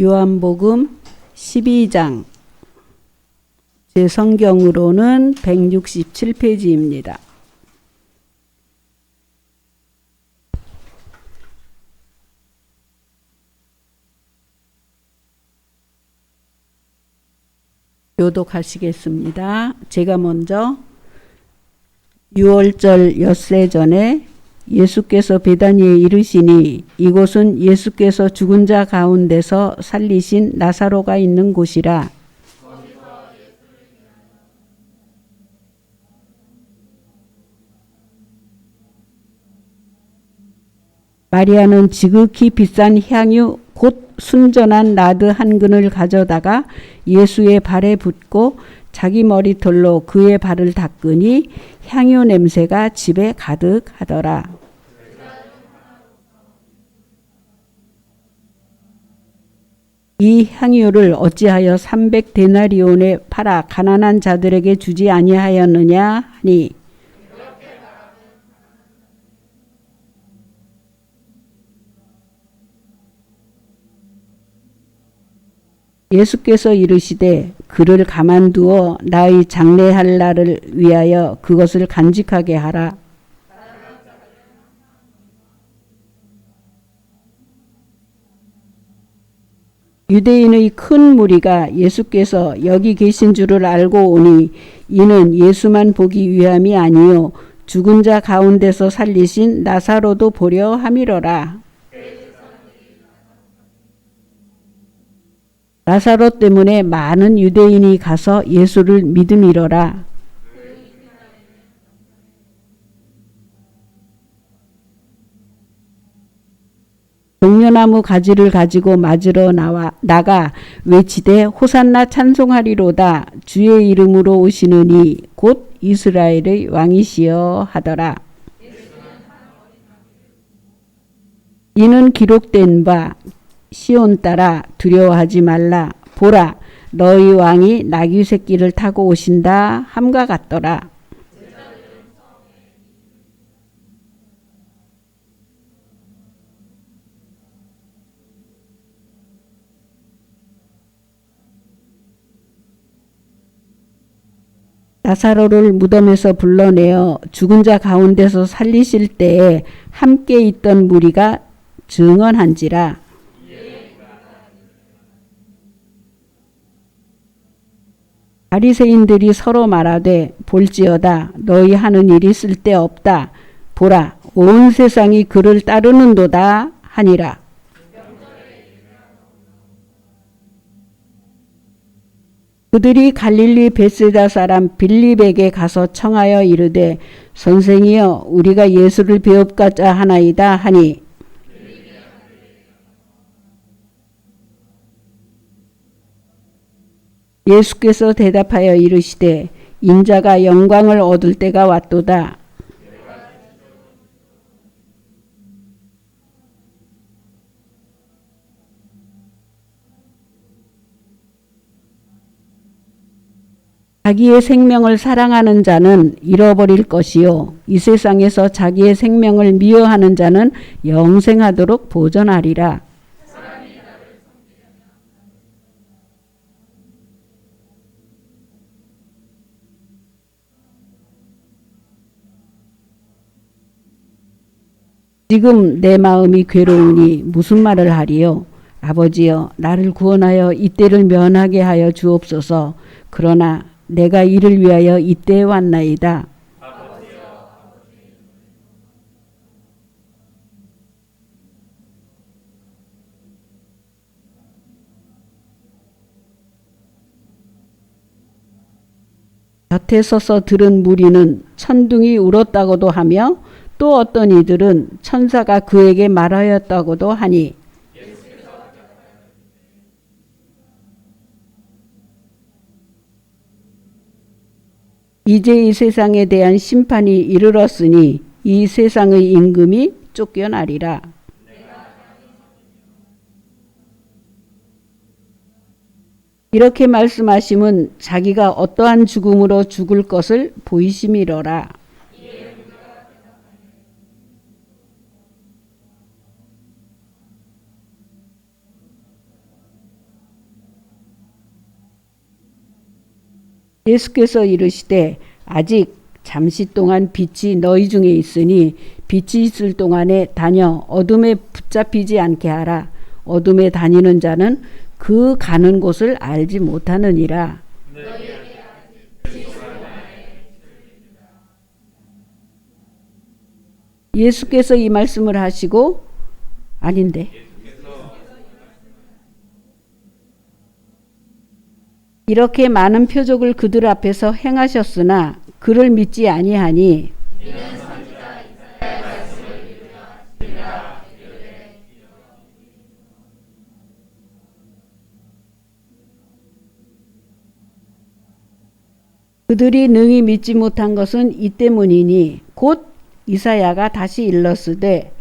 요한복음 12장 제 성경으로는 167페이지입니다. 교독하시겠습니다. 제가 먼저 6월절 엿새 전에 예수께서 베다니에 이르시니 이곳은 예수께서 죽은 자 가운데서 살리신 나사로가 있는 곳이라. 마리아는 지극히 비싼 향유 곧 순전한 나드 한 근을 가져다가 예수의 발에 붓고 자기 머리털로 그의 발을 닦으니 향유 냄새가 집에 가득하더라. 이 향유를 어찌하여 300데나리온에 팔아 가난한 자들에게 주지 아니하였느냐 하니 예수께서 이르시되 그를 가만두어 나의 장례할 날을 위하여 그것을 간직하게 하라. 유대인의 큰 무리가 예수께서 여기 계신 줄을 알고 오니 이는 예수만 보기 위함이 아니요 죽은 자 가운데서 살리신 나사로도 보려 함이로라. 나사로 때문에 많은 유대인이 가서 예수를 믿음이로라. 종려나무 가지를 가지고 맞으러 나가 외치되 호산나 찬송하리로다. 주의 이름으로 오시는 이 곧 이스라엘의 왕이시여 하더라. 이는 기록된 바 시온 딸아 두려워하지 말라. 보라 너희 왕이 나귀 새끼를 타고 오신다 함과 같더라. 나사로를 무덤에서 불러내어 죽은 자 가운데서 살리실 때에 함께 있던 무리가 증언한지라. 바리새인들이 서로 말하되 볼지어다 너희 하는 일이 쓸데없다. 보라 온 세상이 그를 따르는도다 하니라. 그들이 갈릴리 벳세다 사람 빌립에게 가서 청하여 이르되 선생이여 우리가 예수를 배웁고자 하나이다 하니 예수께서 대답하여 이르시되 인자가 영광을 얻을 때가 왔도다. 자기의 생명을 사랑하는 자는 잃어버릴 것이요 이 세상에서 자기의 생명을 미워하는 자는 영생하도록 보전하리라. 지금 내 마음이 괴로우니 무슨 말을 하리요. 아버지여 나를 구원하여 이때를 면하게 하여 주옵소서. 그러나 내가 이를 위하여 이때에 왔나이다. 곁에 서서 들은 무리는 천둥이 울었다고도 하며 또 어떤 이들은 천사가 그에게 말하였다고도 하니 이제 이 세상에 대한 심판이 이르렀으니 이 세상의 임금이 쫓겨나리라. 이렇게 말씀하심은 자기가 어떠한 죽음으로 죽을 것을 보이심이로라. 예수께서 이르시되 아직 잠시 동안 빛이 너희 중에 있으니 빛이 있을 동안에 다녀 어둠에 붙잡히지 않게 하라. 어둠에 다니는 자는 그 가는 곳을 알지 못하느니라. 예수께서 이 말씀을 하시고 아닌데 이렇게 많은 표적을 그들 앞에서 행하셨으나 그를 믿지 아니하니 그들이 능히 믿지 못한 것은 이 때문이니 곧 이사야가 다시 일렀으되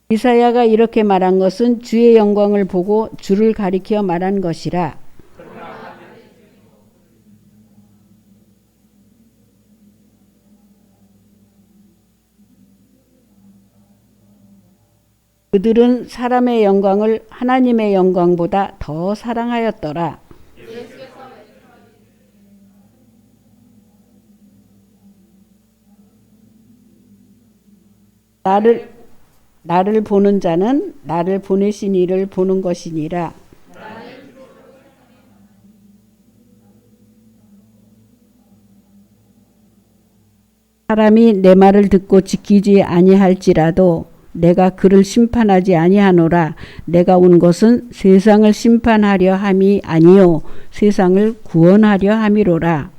이사야가 이렇게 말한 것은 주의 영광을 보고 주를 가리켜 말한 것이라. 그들은 사람의 영광을 하나님의 영광보다 더 사랑하였더라. 나를 보는 자는 나를 보내신 이를 보는 것이니라. 사람이 내 말을 듣고 지키지 아니할지라도 내가 그를 심판하지 아니하노라. 내가 온 것은 세상을 심판하려 함이 아니요 세상을 구원하려 함이로라.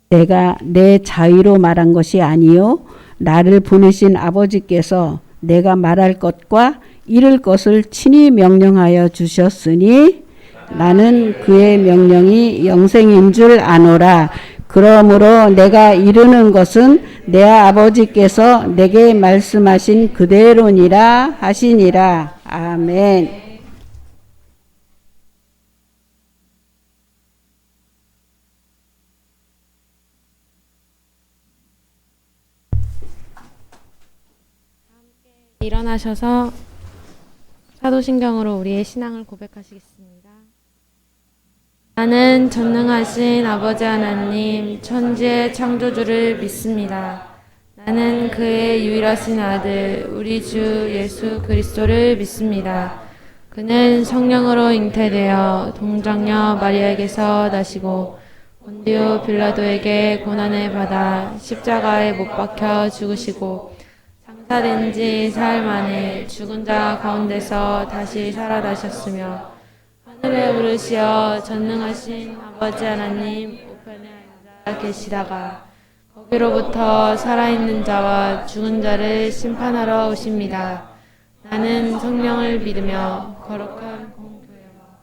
내가 내 자의로 말한 것이 아니요 나를 보내신 아버지께서 내가 말할 것과 이를 것을 친히 명령하여 주셨으니 나는 그의 명령이 영생인 줄 아노라. 그러므로 내가 이르는 것은 내 아버지께서 내게 말씀하신 그대로니라 하시니라. 아멘. 일어나셔서 사도신경으로 우리의 신앙을 고백하시겠습니다. 나는 전능하신 아버지 하나님 천지의 창조주를 믿습니다. 나는 그의 유일하신 아들 우리 주 예수 그리스도를 믿습니다. 그는 성령으로 잉태되어 동정녀 마리아에게서 나시고 본디오 빌라도에게 고난을 받아 십자가에 못 박혀 죽으시고 장사된 지 사흘 만에 죽은 자 가운데서 다시 살아나셨으며 하늘에 오르시어 전능하신 아버지 하나님 우편에 앉아 계시다가 거기로부터 살아있는 자와 죽은 자를 심판하러 오십니다. 나는 성령을 믿으며 거룩한 공교회와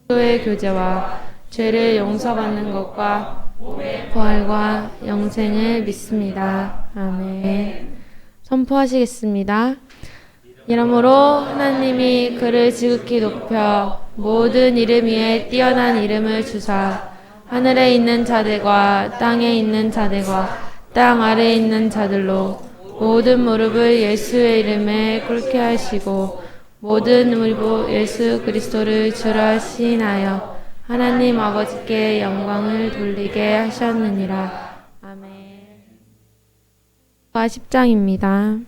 성도의 교제와 죄를 용서받는 것과 부활과 영생을 믿습니다. 아멘. 선포하시겠습니다. 이러므로 하나님이 그를 지극히 높여 모든 이름 위에 뛰어난 이름을 주사 하늘에 있는 자들과 땅에 있는 자들과 땅 아래에 있는 자들로 모든 무릎을 예수의 이름에 꿇게 하시고 모든 무릎 예수 그리스도를 주라 하시나요 하나님 아버지께 영광을 돌리게 하셨느니라. 아멘. 10장입니다.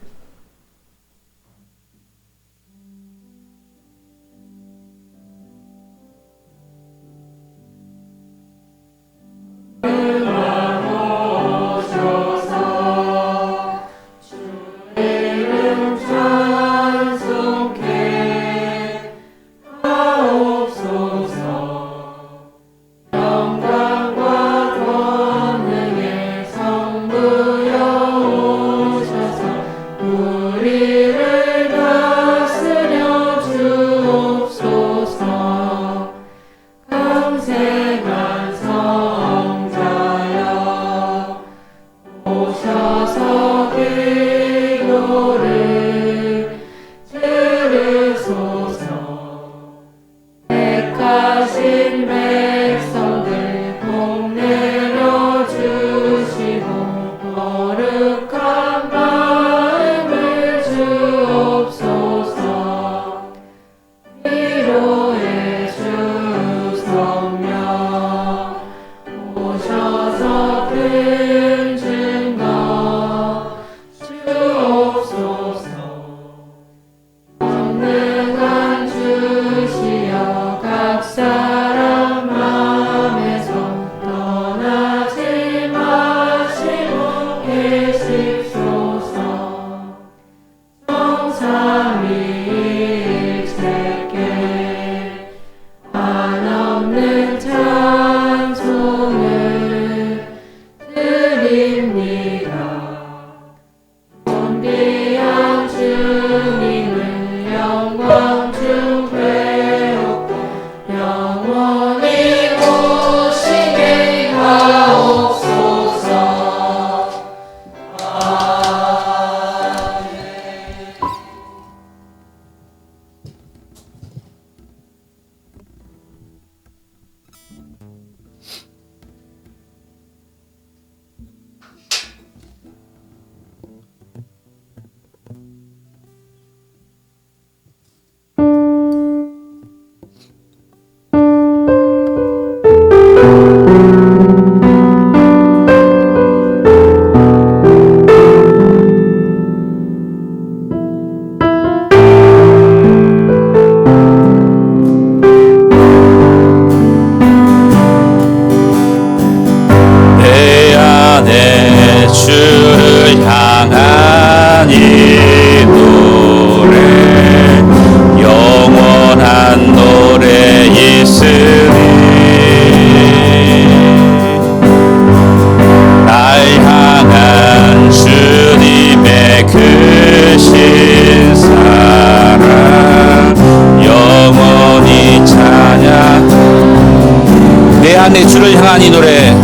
안에 주를 향한 이 노래,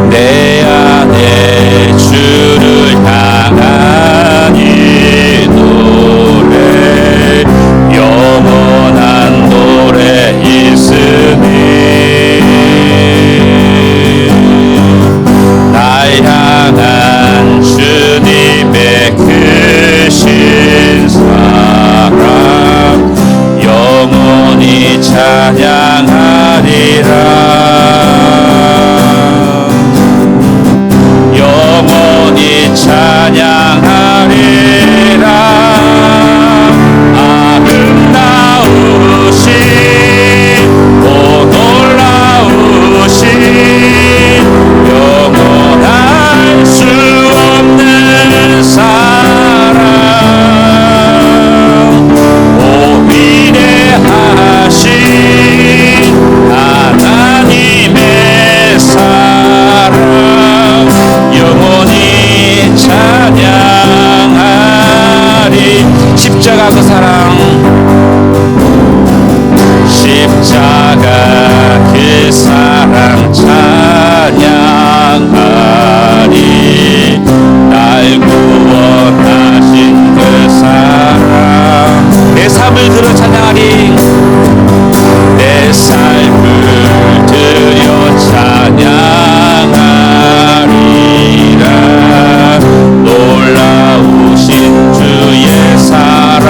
내 안에 주를 향한 이 노래, 영원한 노래 있으니 날 향한 주님의 크신 사랑 영원히 찬양하리라. 영원히 찬양하리라. 아름다우신 오 놀라우신 영원할 수 없는 사랑 오 위대하신 하나님의 사랑 영원히 찬양하리. 십자가 그 사랑, 십자가 그 사랑 찬양하리. 날 구원하신 그 사랑 내 삶을 들어 찬양하리. 내 삶을 들여 찬양하리라. 놀라우신 주의 사랑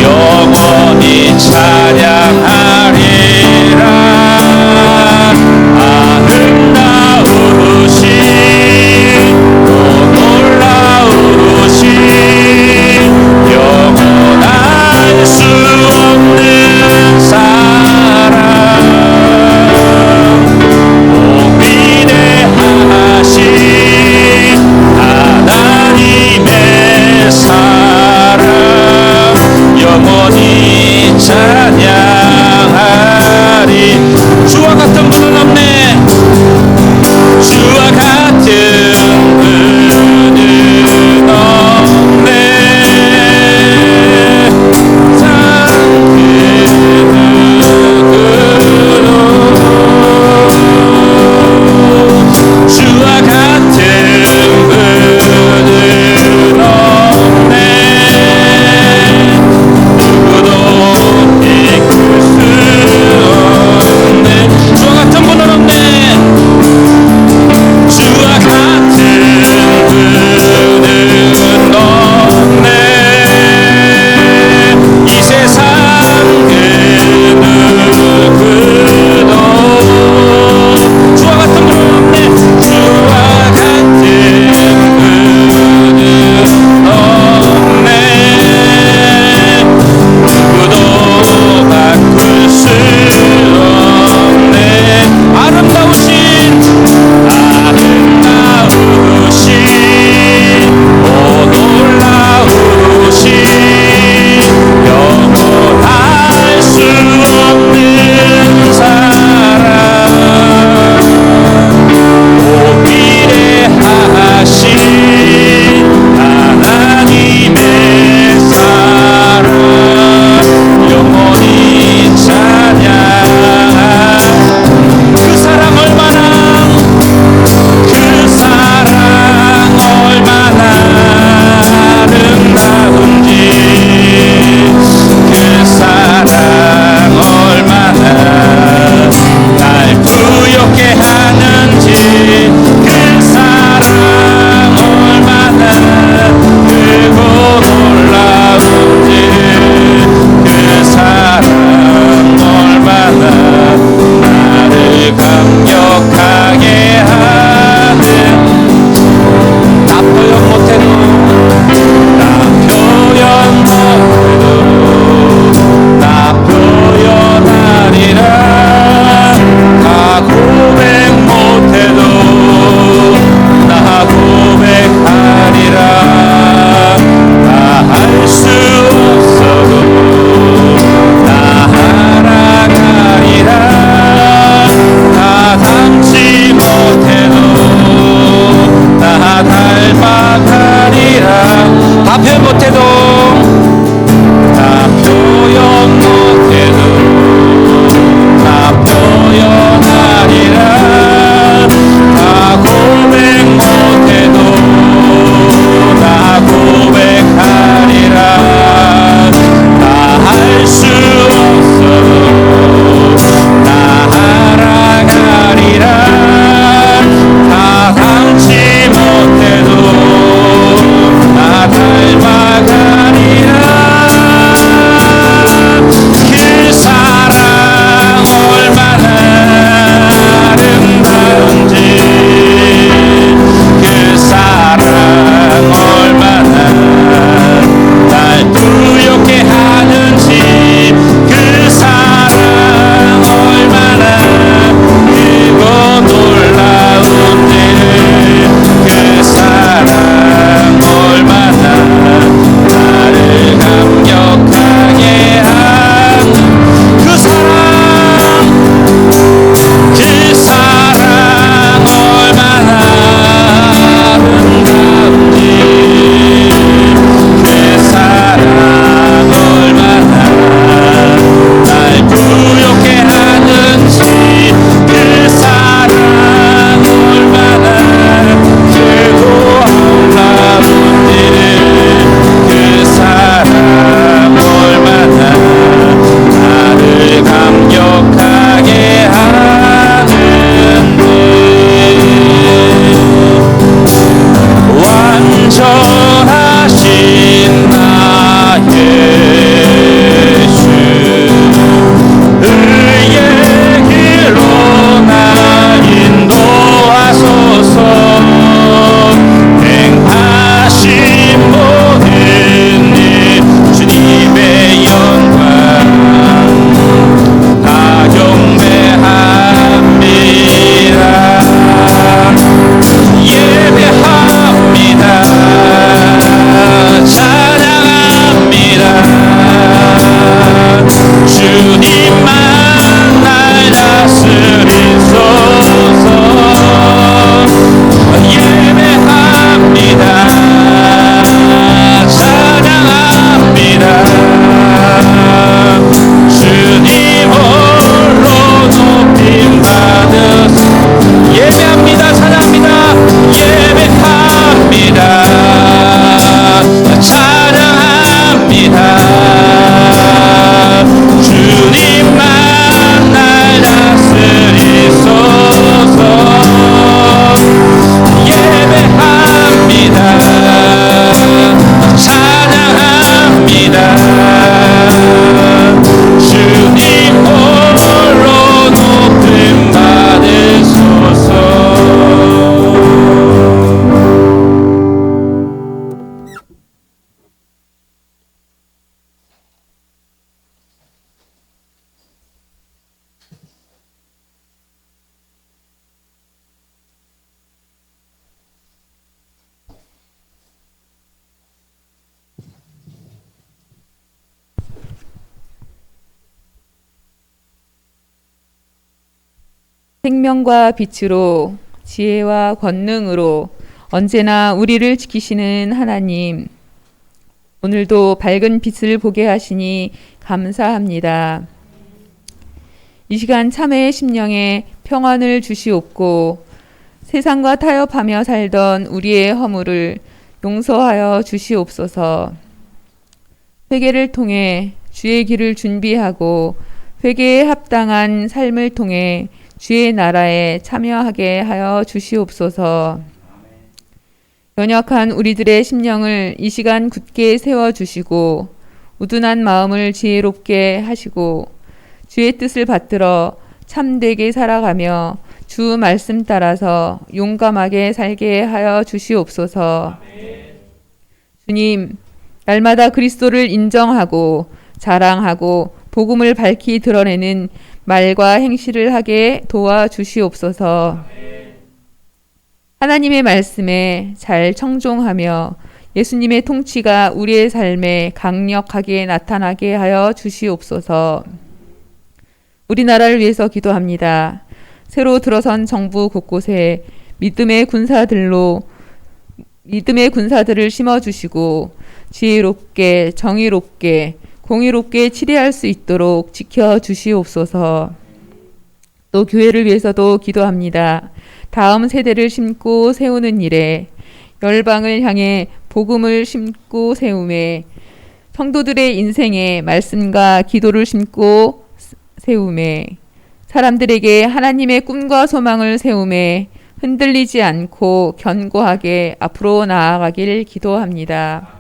영원히 찬양하리. 생명과 빛으로 지혜와 권능으로 언제나 우리를 지키시는 하나님, 오늘도 밝은 빛을 보게 하시니 감사합니다. 이 시간 참회의 심령에 평안을 주시옵고 세상과 타협하며 살던 우리의 허물을 용서하여 주시옵소서. 회개를 통해 주의 길을 준비하고 회개에 합당한 삶을 통해 주의 나라에 참여하게 하여 주시옵소서. 연약한 우리들의 심령을 이 시간 굳게 세워주시고 우둔한 마음을 지혜롭게 하시고 주의 뜻을 받들어 참되게 살아가며 주 말씀 따라서 용감하게 살게 하여 주시옵소서. 주님, 날마다 그리스도를 인정하고 자랑하고 복음을 밝히 드러내는 말과 행실을 하게 도와주시옵소서. 하나님의 말씀에 잘 청종하며 예수님의 통치가 우리의 삶에 강력하게 나타나게 하여 주시옵소서. 우리나라를 위해서 기도합니다. 새로 들어선 정부 곳곳에 믿음의 군사들을 심어주시고 지혜롭게 정의롭게 공의롭게 치리할 수 있도록 지켜주시옵소서. 또 교회를 위해서도 기도합니다. 다음 세대를 심고 세우는 일에 열방을 향해 복음을 심고 세움에 성도들의 인생에 말씀과 기도를 심고 세움에 사람들에게 하나님의 꿈과 소망을 세움에 흔들리지 않고 견고하게 앞으로 나아가길 기도합니다.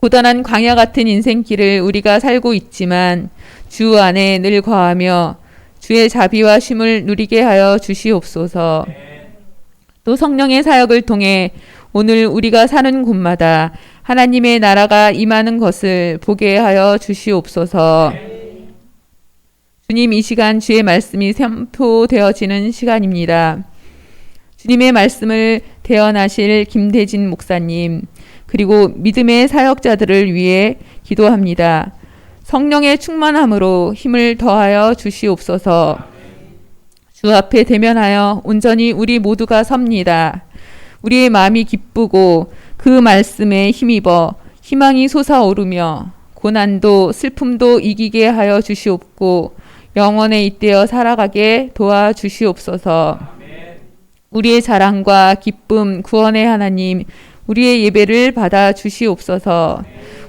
고단한 광야 같은 인생길을 우리가 살고 있지만 주 안에 늘 거하며 주의 자비와 쉼을 누리게 하여 주시옵소서. 또 성령의 사역을 통해 오늘 우리가 사는 곳마다 하나님의 나라가 임하는 것을 보게 하여 주시옵소서. 주님, 이 시간 주의 말씀이 선포되어지는 시간입니다. 주님의 말씀을 대언하실 김대진 목사님, 그리고 믿음의 사역자들을 위해 기도합니다. 성령의 충만함으로 힘을 더하여 주시옵소서. 주 앞에 대면하여 온전히 우리 모두가 섭니다. 우리의 마음이 기쁘고 그 말씀에 힘입어 희망이 솟아오르며 고난도 슬픔도 이기게 하여 주시옵고 영원에 잇대어 살아가게 도와주시옵소서. 우리의 자랑과 기쁨, 구원의 하나님, 우리의 예배를 받아 주시옵소서.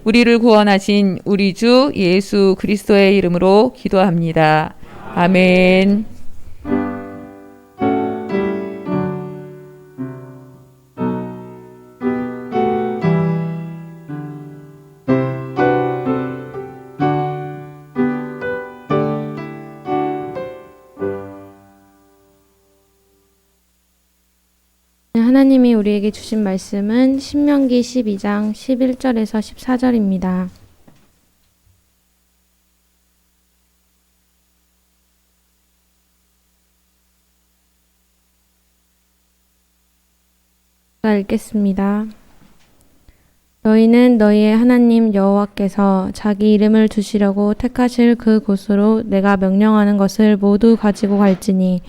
우리를 구원하신 우리 주 예수 그리스도의 이름으로 기도합니다. 아멘. 하나님이 우리에게 주신 말씀은 신명기 12장 11절에서 14절입니다. 제가 읽겠습니다. 너희는 너희의 하나님 여호와께서 자기 이름을 두시려고 택하실 그 곳으로 내가 명령하는 것을 모두 가지고 갈지니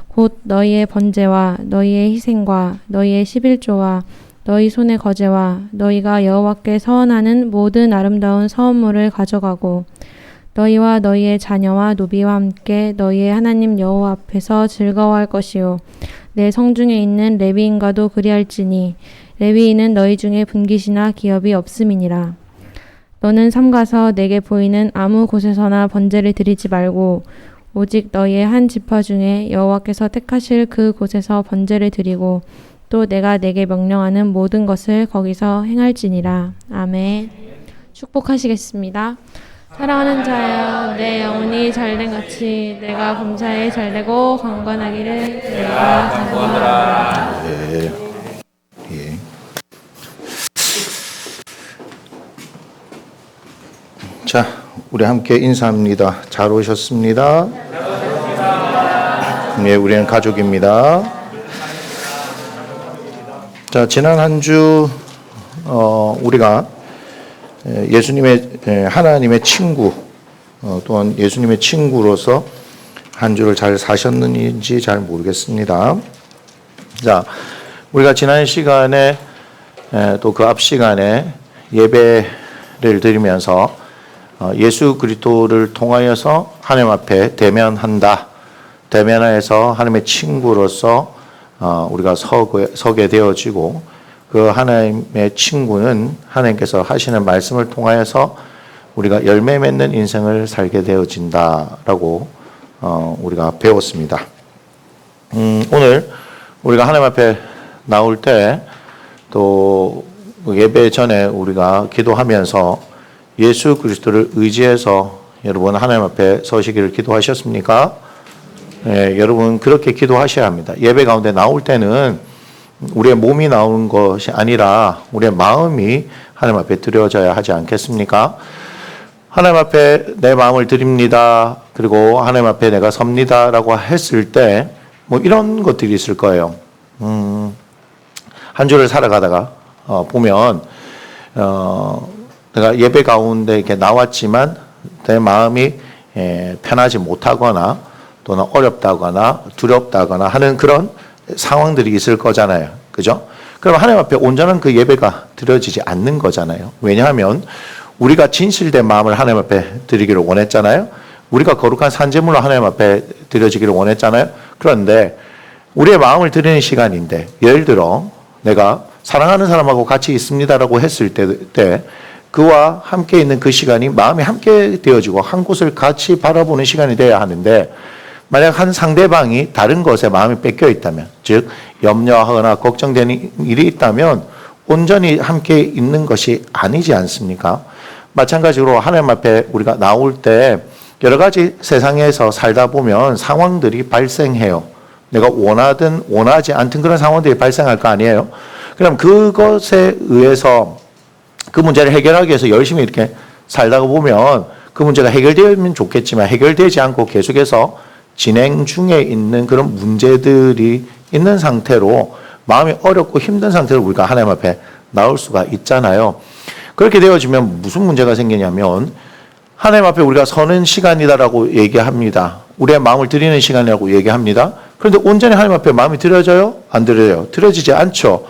곧 너희의 번제와 너희의 희생과 너희의 11조와 너희 손의 거제와 너희가 여호와께 서원하는 모든 아름다운 서원물을 가져가고 너희와 너희의 자녀와 노비와 함께 너희의 하나님 여호와 앞에서 즐거워할 것이요 내 성중에 있는 레위인과도 그리할지니 레위인은 너희 중에 분깃이나 기업이 없음이니라. 너는 삼가서 내게 보이는 아무 곳에서나 번제를 드리지 말고 오직 너희의 한 지파 중에 여호와께서 택하실 그 곳에서 번제를 드리고 또 내가 내게 명령하는 모든 것을 거기서 행할지니라. 아멘. 축복하시겠습니다. 사랑하는 자여, 내 영혼이 잘된 같이 내가 범사에 잘되고 강건하기를 내가 간구하노라. 예. 자, 우리 함께 인사합니다. 잘 오셨습니다. 네, 우리는 가족입니다. 자, 지난 한 주 우리가 예수님의 하나님의 친구 또한 예수님의 친구로서 한 주를 잘 사셨는지 잘 모르겠습니다. 자, 우리가 지난 시간에 또 그 앞 시간에 예배를 드리면서 예수 그리스도를 통하여서 하나님 앞에 대면한다. 대면하여서 하나님의 친구로서 우리가 서게 되어지고, 그 하나님의 친구는 하나님께서 하시는 말씀을 통하여서 우리가 열매 맺는 인생을 살게 되어진다라고 우리가 배웠습니다. 오늘 우리가 하나님 앞에 나올 때 또 예배 전에 우리가 기도하면서 예수 그리스도를 의지해서 여러분 하나님 앞에 서시기를 기도하셨습니까? 네, 여러분 그렇게 기도하셔야 합니다. 예배 가운데 나올 때는 우리의 몸이 나오는 것이 아니라 우리의 마음이 하나님 앞에 드려져야 하지 않겠습니까? 하나님 앞에 내 마음을 드립니다. 그리고 하나님 앞에 내가 섭니다라고 했을 때 뭐 이런 것들이 있을 거예요. 한 주를 살아가다가 보면 내가 예배 가운데 이렇게 나왔지만 내 마음이 편하지 못하거나 또는 어렵다거나 두렵다거나 하는 그런 상황들이 있을 거잖아요. 그죠? 그럼 하나님 앞에 온전한 그 예배가 드려지지 않는 거잖아요. 왜냐하면 우리가 진실된 마음을 하나님 앞에 드리기를 원했잖아요. 우리가 거룩한 산제물로 하나님 앞에 드려지기를 원했잖아요. 그런데 우리의 마음을 드리는 시간인데, 예를 들어 내가 사랑하는 사람하고 같이 있습니다라고 했을 때 그와 함께 있는 그 시간이 마음이 함께 되어지고 한 곳을 같이 바라보는 시간이 되어야 하는데, 만약 한 상대방이 다른 것에 마음이 뺏겨 있다면, 즉 염려하거나 걱정되는 일이 있다면 온전히 함께 있는 것이 아니지 않습니까? 마찬가지로 하나님 앞에 우리가 나올 때 여러 가지 세상에서 살다 보면 상황들이 발생해요. 내가 원하든 원하지 않든 그런 상황들이 발생할 거 아니에요. 그럼 그것에 의해서 그 문제를 해결하기 위해서 열심히 이렇게 살다가 보면 그 문제가 해결되면 좋겠지만 해결되지 않고 계속해서 진행 중에 있는 그런 문제들이 있는 상태로 마음이 어렵고 힘든 상태로 우리가 하나님 앞에 나올 수가 있잖아요. 그렇게 되어지면 무슨 문제가 생기냐면, 하나님 앞에 우리가 서는 시간이다라고 얘기합니다. 우리의 마음을 드리는 시간이라고 얘기합니다. 그런데 온전히 하나님 앞에 마음이 드려져요? 안 드려져요? 드려지지 않죠.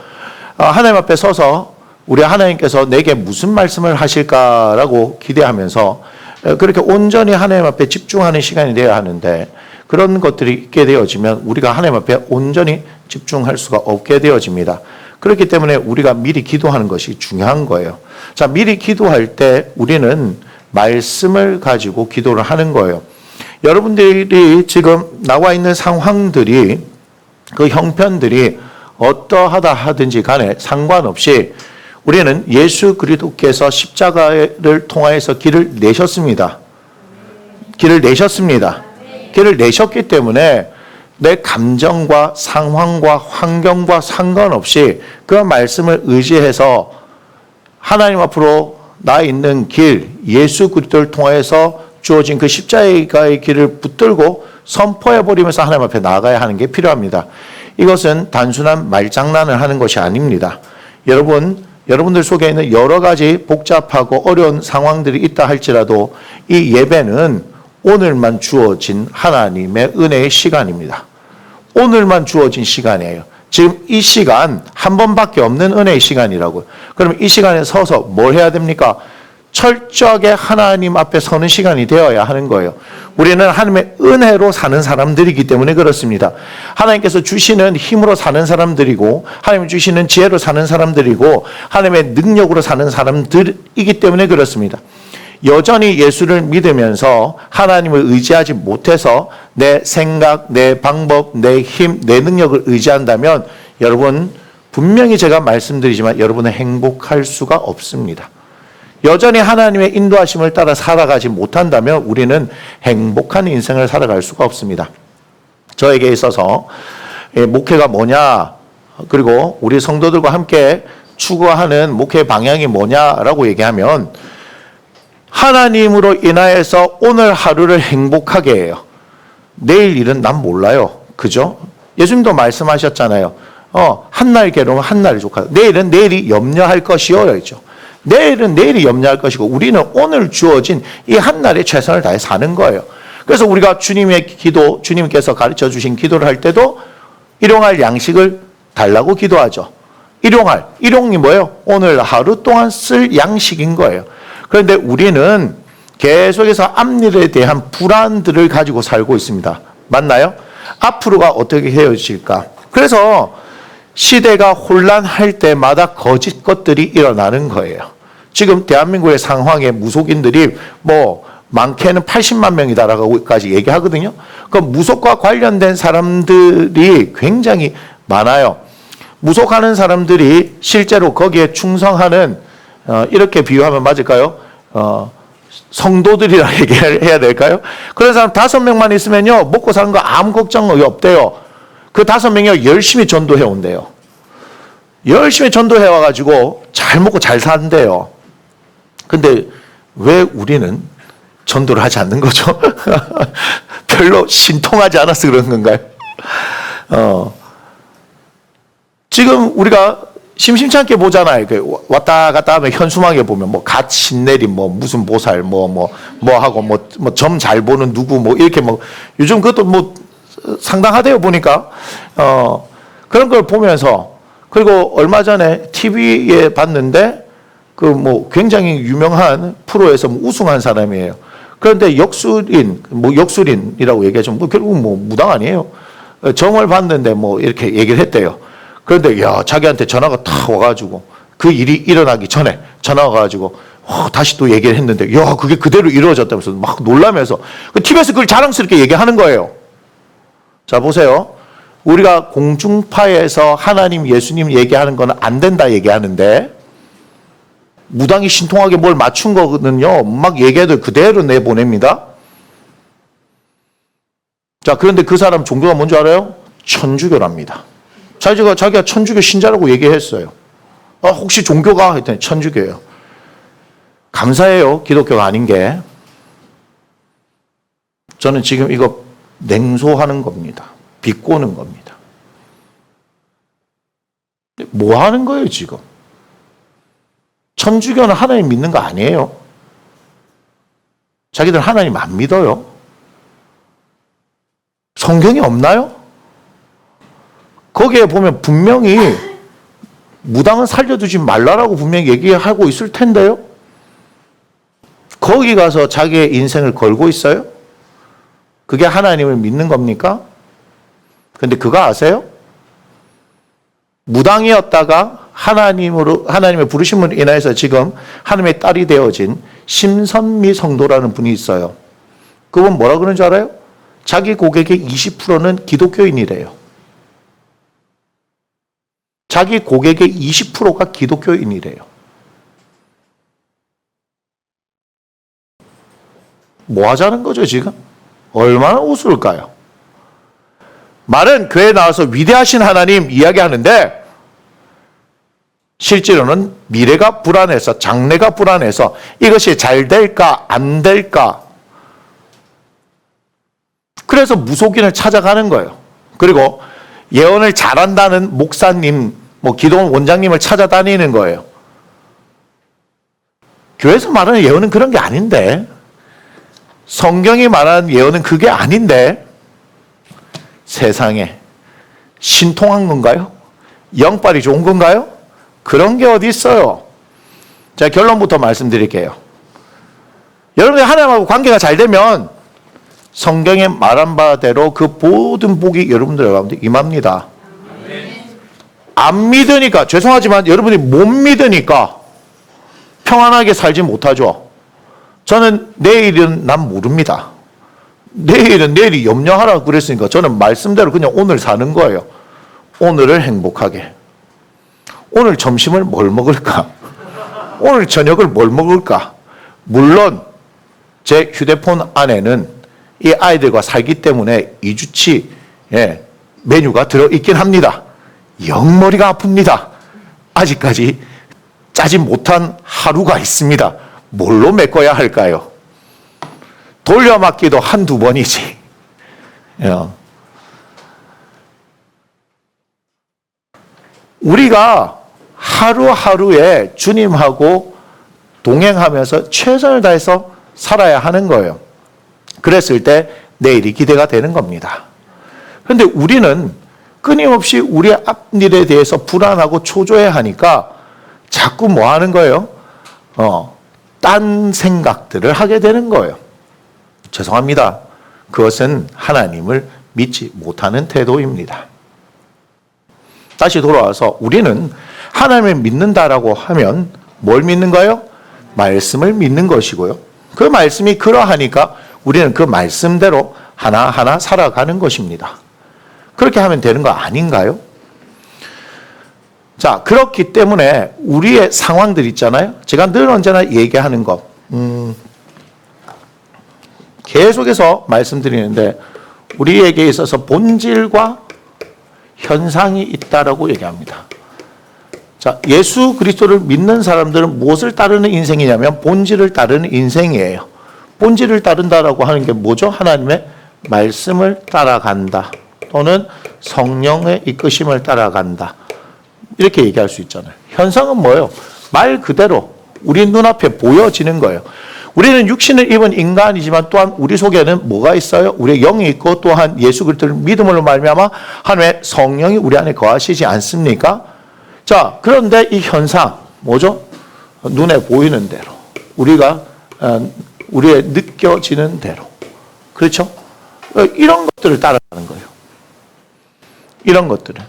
하나님 앞에 서서 우리 하나님께서 내게 무슨 말씀을 하실까라고 기대하면서 그렇게 온전히 하나님 앞에 집중하는 시간이 되어야 하는데, 그런 것들이 있게 되어지면 우리가 하나님 앞에 온전히 집중할 수가 없게 되어집니다. 그렇기 때문에 우리가 미리 기도하는 것이 중요한 거예요. 자, 미리 기도할 때 우리는 말씀을 가지고 기도를 하는 거예요. 여러분들이 지금 나와 있는 상황들이, 그 형편들이 어떠하다 하든지 간에 상관없이 우리는 예수 그리스도께서 십자가를 통하여서 길을 내셨습니다. 길을 내셨습니다. 길을 내셨기 때문에 내 감정과 상황과 환경과 상관없이 그 말씀을 의지해서 하나님 앞으로 나 있는 길, 예수 그리스도를 통하여서 주어진 그 십자가의 길을 붙들고 선포해버리면서 하나님 앞에 나아가야 하는 게 필요합니다. 이것은 단순한 말장난을 하는 것이 아닙니다. 여러분들 속에 있는 여러 가지 복잡하고 어려운 상황들이 있다 할지라도 이 예배는 오늘만 주어진 하나님의 은혜의 시간입니다. 오늘만 주어진 시간이에요. 지금 이 시간 한 번밖에 없는 은혜의 시간이라고요. 그럼 이 시간에 서서 뭘 해야 됩니까? 철저하게 하나님 앞에 서는 시간이 되어야 하는 거예요. 우리는 하나님의 은혜로 사는 사람들이기 때문에 그렇습니다. 하나님께서 주시는 힘으로 사는 사람들이고, 하나님 주시는 지혜로 사는 사람들이고, 하나님의 능력으로 사는 사람들이기 때문에 그렇습니다. 여전히 예수를 믿으면서 하나님을 의지하지 못해서 내 생각, 내 방법, 내 힘, 내 능력을 의지한다면 여러분, 분명히 제가 말씀드리지만 여러분은 행복할 수가 없습니다. 여전히 하나님의 인도하심을 따라 살아가지 못한다면 우리는 행복한 인생을 살아갈 수가 없습니다. 저에게 있어서 목회가 뭐냐, 그리고 우리 성도들과 함께 추구하는 목회 방향이 뭐냐라고 얘기하면, 하나님으로 인하여서 오늘 하루를 행복하게 해요. 내일 일은 난 몰라요. 그죠? 예수님도 말씀하셨잖아요. 한날 괴로우면 한날이 족하다. 내일은 내일이 염려할 것이요. 그랬죠. 내일은 내일이 염려할 것이고 우리는 오늘 주어진 이 한날에 최선을 다해 사는 거예요. 그래서 우리가 주님의 기도, 주님께서 가르쳐 주신 기도를 할 때도 일용할 양식을 달라고 기도하죠. 일용이 뭐예요? 오늘 하루 동안 쓸 양식인 거예요. 그런데 우리는 계속해서 앞일에 대한 불안들을 가지고 살고 있습니다. 맞나요? 앞으로가 어떻게 헤어질까? 그래서 시대가 혼란할 때마다 거짓 것들이 일어나는 거예요. 지금 대한민국의 상황에 무속인들이 많게는 80만 명이다라고까지 얘기하거든요. 그 무속과 관련된 사람들이 굉장히 많아요. 무속하는 사람들이 실제로 거기에 충성하는 이렇게 비유하면 맞을까요? 성도들이라 얘기해야 될까요? 그런 사람 5명만 있으면요 먹고 사는 거 아무 걱정이 없대요. 그 5명이 열심히 전도해 온대요. 열심히 전도해 와가지고 잘 먹고 잘 산대요. 근데 왜 우리는 전도를 하지 않는 거죠? 별로 신통하지 않아서 그런 건가요? 지금 우리가 심심치 않게 보잖아요. 왔다 갔다 하면 현수막에 보면 갓 신내림, 무슨 보살, 하고 점 잘 보는 누구, 이렇게 요즘 그것도 상당하대요, 보니까. 그런 걸 보면서, 그리고 얼마 전에 TV에 봤는데, 굉장히 유명한 프로에서 우승한 사람이에요. 그런데 역술인이라고 얘기하죠. 결국 무당 아니에요. 점을 봤는데 이렇게 얘기를 했대요. 그런데 자기한테 전화가 탁 와가지고 그 일이 일어나기 전에 전화가 와가지고 다시 또 얘기를 했는데 그게 그대로 이루어졌다면서 막 놀라면서 TV에서 그걸 자랑스럽게 얘기하는 거예요. 자 보세요. 우리가 공중파에서 하나님 예수님 얘기하는 거는 안 된다 얘기하는데 무당이 신통하게 뭘 맞춘 거거든요. 막 얘기해도 그대로 내보냅니다. 자 그런데 그 사람 종교가 뭔지 알아요? 천주교랍니다. 자기가 천주교 신자라고 얘기했어요. 혹시 종교가? 했더니 천주교예요. 감사해요. 기독교가 아닌 게. 저는 지금 이거 냉소하는 겁니다. 비꼬는 겁니다. 뭐 하는 거예요, 지금? 천주교는 하나님 믿는 거 아니에요. 자기들 하나님 안 믿어요. 성경이 없나요? 거기에 보면 분명히 무당은 살려두지 말라라고 분명히 얘기하고 있을 텐데요. 거기 가서 자기의 인생을 걸고 있어요? 그게 하나님을 믿는 겁니까? 근데 그거 아세요? 무당이었다가 하나님의 부르심으로 인해서 지금 하나님의 딸이 되어진 심선미 성도라는 분이 있어요. 그분 뭐라 그러는 줄 알아요? 자기 고객의 20%는 기독교인이래요. 자기 고객의 20%가 기독교인이래요. 뭐 하자는 거죠, 지금? 얼마나 우스울까요? 말은 교회에 나와서 위대하신 하나님 이야기하는데 실제로는 미래가 불안해서 장래가 불안해서 이것이 잘 될까 안 될까 그래서 무속인을 찾아가는 거예요. 그리고 예언을 잘한다는 목사님, 기도원 원장님을 찾아다니는 거예요. 교회에서 말하는 예언은 그런 게 아닌데 성경이 말하는 예언은 그게 아닌데 세상에 신통한 건가요? 영빨이 좋은 건가요? 그런 게 어디 있어요? 자, 결론부터 말씀드릴게요. 여러분들 하나님하고 관계가 잘 되면 성경에 말한 바대로 그 모든 복이 여러분들 가운데 임합니다. 안 믿으니까, 죄송하지만 여러분이 못 믿으니까 평안하게 살지 못하죠. 저는 내일은 난 모릅니다. 내일이 염려하라고 그랬으니까 저는 말씀대로 그냥 오늘 사는 거예요. 오늘을 행복하게. 오늘 점심을 뭘 먹을까? 오늘 저녁을 뭘 먹을까? 물론 제 휴대폰 안에는 이 아이들과 살기 때문에 2주치 메뉴가 들어있긴 합니다. 영 머리가 아픕니다. 아직까지 짜지 못한 하루가 있습니다. 뭘로 메꿔야 할까요? 돌려막기도 한두 번이지. 우리가 하루하루에 주님하고 동행하면서 최선을 다해서 살아야 하는 거예요. 그랬을 때 내일이 기대가 되는 겁니다. 그런데 우리는 끊임없이 우리의 앞일에 대해서 불안하고 초조해하니까 자꾸 뭐 하는 거예요? 딴 생각들을 하게 되는 거예요. 죄송합니다. 그것은 하나님을 믿지 못하는 태도입니다. 다시 돌아와서 우리는 하나님을 믿는다라고 하면 뭘 믿는가요? 말씀을 믿는 것이고요. 그 말씀이 그러하니까 우리는 그 말씀대로 하나하나 살아가는 것입니다. 그렇게 하면 되는 거 아닌가요? 자, 그렇기 때문에 우리의 상황들 있잖아요. 제가 늘 언제나 얘기하는 것, 계속해서 말씀드리는데 우리에게 있어서 본질과 현상이 있다라고 얘기합니다. 자, 예수 그리스도를 믿는 사람들은 무엇을 따르는 인생이냐면 본질을 따르는 인생이에요. 본질을 따른다라고 하는 게 뭐죠? 하나님의 말씀을 따라간다. 또는 성령의 이끄심을 따라간다. 이렇게 얘기할 수 있잖아요. 현상은 뭐예요? 말 그대로 우리 눈앞에 보여지는 거예요. 우리는 육신을 입은 인간이지만 또한 우리 속에는 뭐가 있어요? 우리의 영이 있고 또한 예수 그리스도를 믿음으로 말미암아 하나님의 성령이 우리 안에 거하시지 않습니까? 자, 그런데 이 현상 뭐죠? 눈에 보이는 대로 우리가 우리의 느껴지는 대로, 그렇죠? 이런 것들을 따라가는 거예요. 이런 것들을.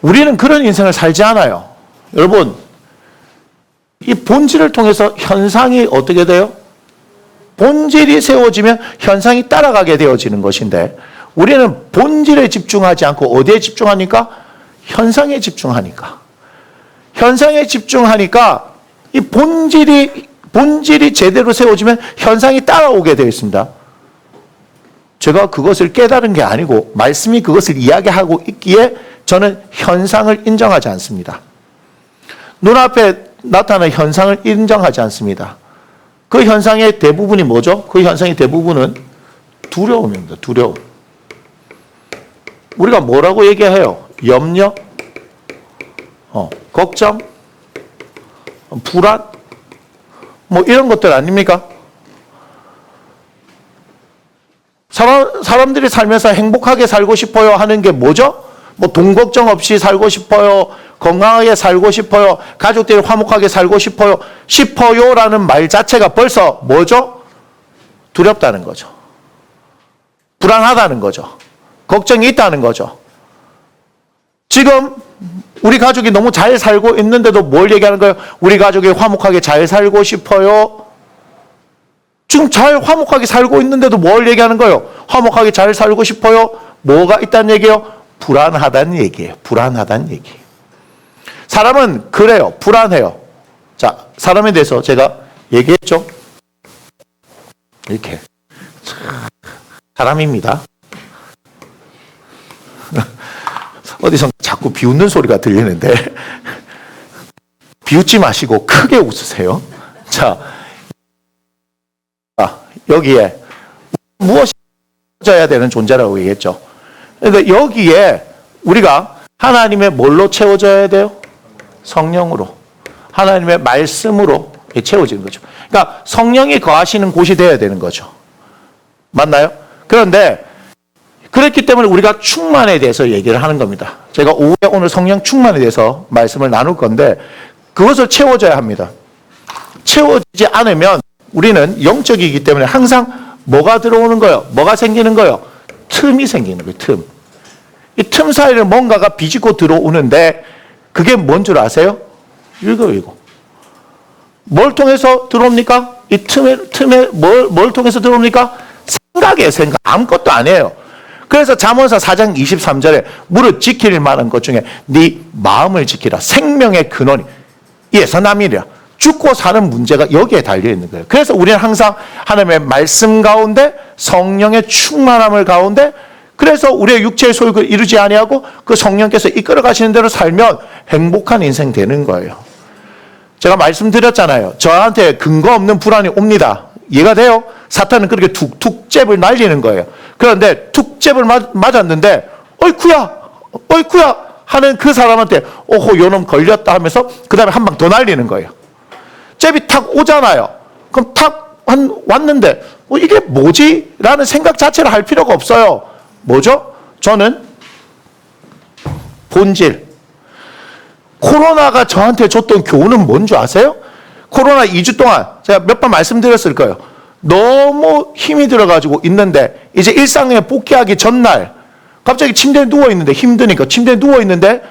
우리는 그런 인생을 살지 않아요. 여러분, 이 본질을 통해서 현상이 어떻게 돼요? 본질이 세워지면 현상이 따라가게 되어지는 것인데 우리는 본질에 집중하지 않고 어디에 집중하니까? 현상에 집중하니까. 현상에 집중하니까 이 본질이 제대로 세워지면 현상이 따라오게 되어 있습니다. 제가 그것을 깨달은 게 아니고 말씀이 그것을 이야기하고 있기에 저는 현상을 인정하지 않습니다. 눈앞에 나타나는 현상을 인정하지 않습니다. 그 현상의 대부분이 뭐죠? 그 현상의 대부분은 두려움입니다. 두려움. 우리가 뭐라고 얘기해요? 염려, 걱정, 불안, 뭐 이런 것들 아닙니까? 사람들이 살면서 행복하게 살고 싶어요 하는 게 뭐죠? 뭐 돈 걱정 없이 살고 싶어요. 건강하게 살고 싶어요. 가족들이 화목하게 살고 싶어요라는 말 자체가 벌써 뭐죠? 두렵다는 거죠. 불안하다는 거죠. 걱정이 있다는 거죠. 지금 우리 가족이 너무 잘 살고 있는데도 뭘 얘기하는 거예요? 우리 가족이 화목하게 잘 살고 싶어요. 지금 잘 화목하게 살고 있는데도 뭘 얘기하는 거예요? 화목하게 잘 살고 싶어요. 뭐가 있다는 얘기예요? 불안하다는 얘기예요. 불안하다는 얘기. 사람은 그래요. 불안해요. 자, 사람에 대해서 제가 얘기했죠. 이렇게 사람입니다. 어디서 자꾸 비웃는 소리가 들리는데 비웃지 마시고 크게 웃으세요. 자, 여기에 무엇이 채워져야 되는 존재라고 얘기했죠. 그러니까 여기에 우리가 하나님의 뭘로 채워져야 돼요? 성령으로. 하나님의 말씀으로 채워지는 거죠. 그러니까 성령이 거하시는 곳이 되어야 되는 거죠. 맞나요? 그런데 그렇기 때문에 우리가 충만에 대해서 얘기를 하는 겁니다. 제가 오후에 오늘 성령 충만에 대해서 말씀을 나눌 건데 그것을 채워줘야 합니다. 채워지지 않으면 우리는 영적이기 때문에 항상 뭐가 들어오는 거예요? 뭐가 생기는 거예요? 틈이 생기는 거예요. 틈. 이 틈 사이를 뭔가가 비집고 들어오는데 그게 뭔 줄 아세요? 이거. 뭘 통해서 들어옵니까? 이 틈에 뭘 통해서 들어옵니까? 생각이에요. 생각. 아무것도 아니에요. 그래서 잠언서 4장 23절에 무릇 지킬 만한 것 중에 네 마음을 지키라. 생명의 근원이 이에서 남이랴. 죽고 사는 문제가 여기에 달려있는 거예요. 그래서 우리는 항상 하나님의 말씀 가운데 성령의 충만함을 가운데 그래서 우리의 육체의 소욕을 이루지 아니하고 그 성령께서 이끌어 가시는 대로 살면 행복한 인생 되는 거예요. 제가 말씀드렸잖아요. 저한테 근거 없는 불안이 옵니다. 이해가 돼요? 사탄은 그렇게 툭툭 잽을 날리는 거예요. 그런데 툭 잽을 맞았는데 어이쿠야 하는 그 사람한테 오호 요놈 걸렸다 하면서 그 다음에 한 방 더 날리는 거예요. 잽이 탁 오잖아요. 그럼 탁 왔는데 이게 뭐지? 라는 생각 자체를 할 필요가 없어요. 뭐죠? 저는 본질. 코로나가 저한테 줬던 교훈은 뭔지 아세요? 코로나 2주 동안 제가 몇 번 말씀드렸을 거예요. 너무 힘이 들어가지고 있는데 이제 일상에 복귀하기 전날 갑자기 침대에 누워있는데 힘드니까 침대에 누워있는데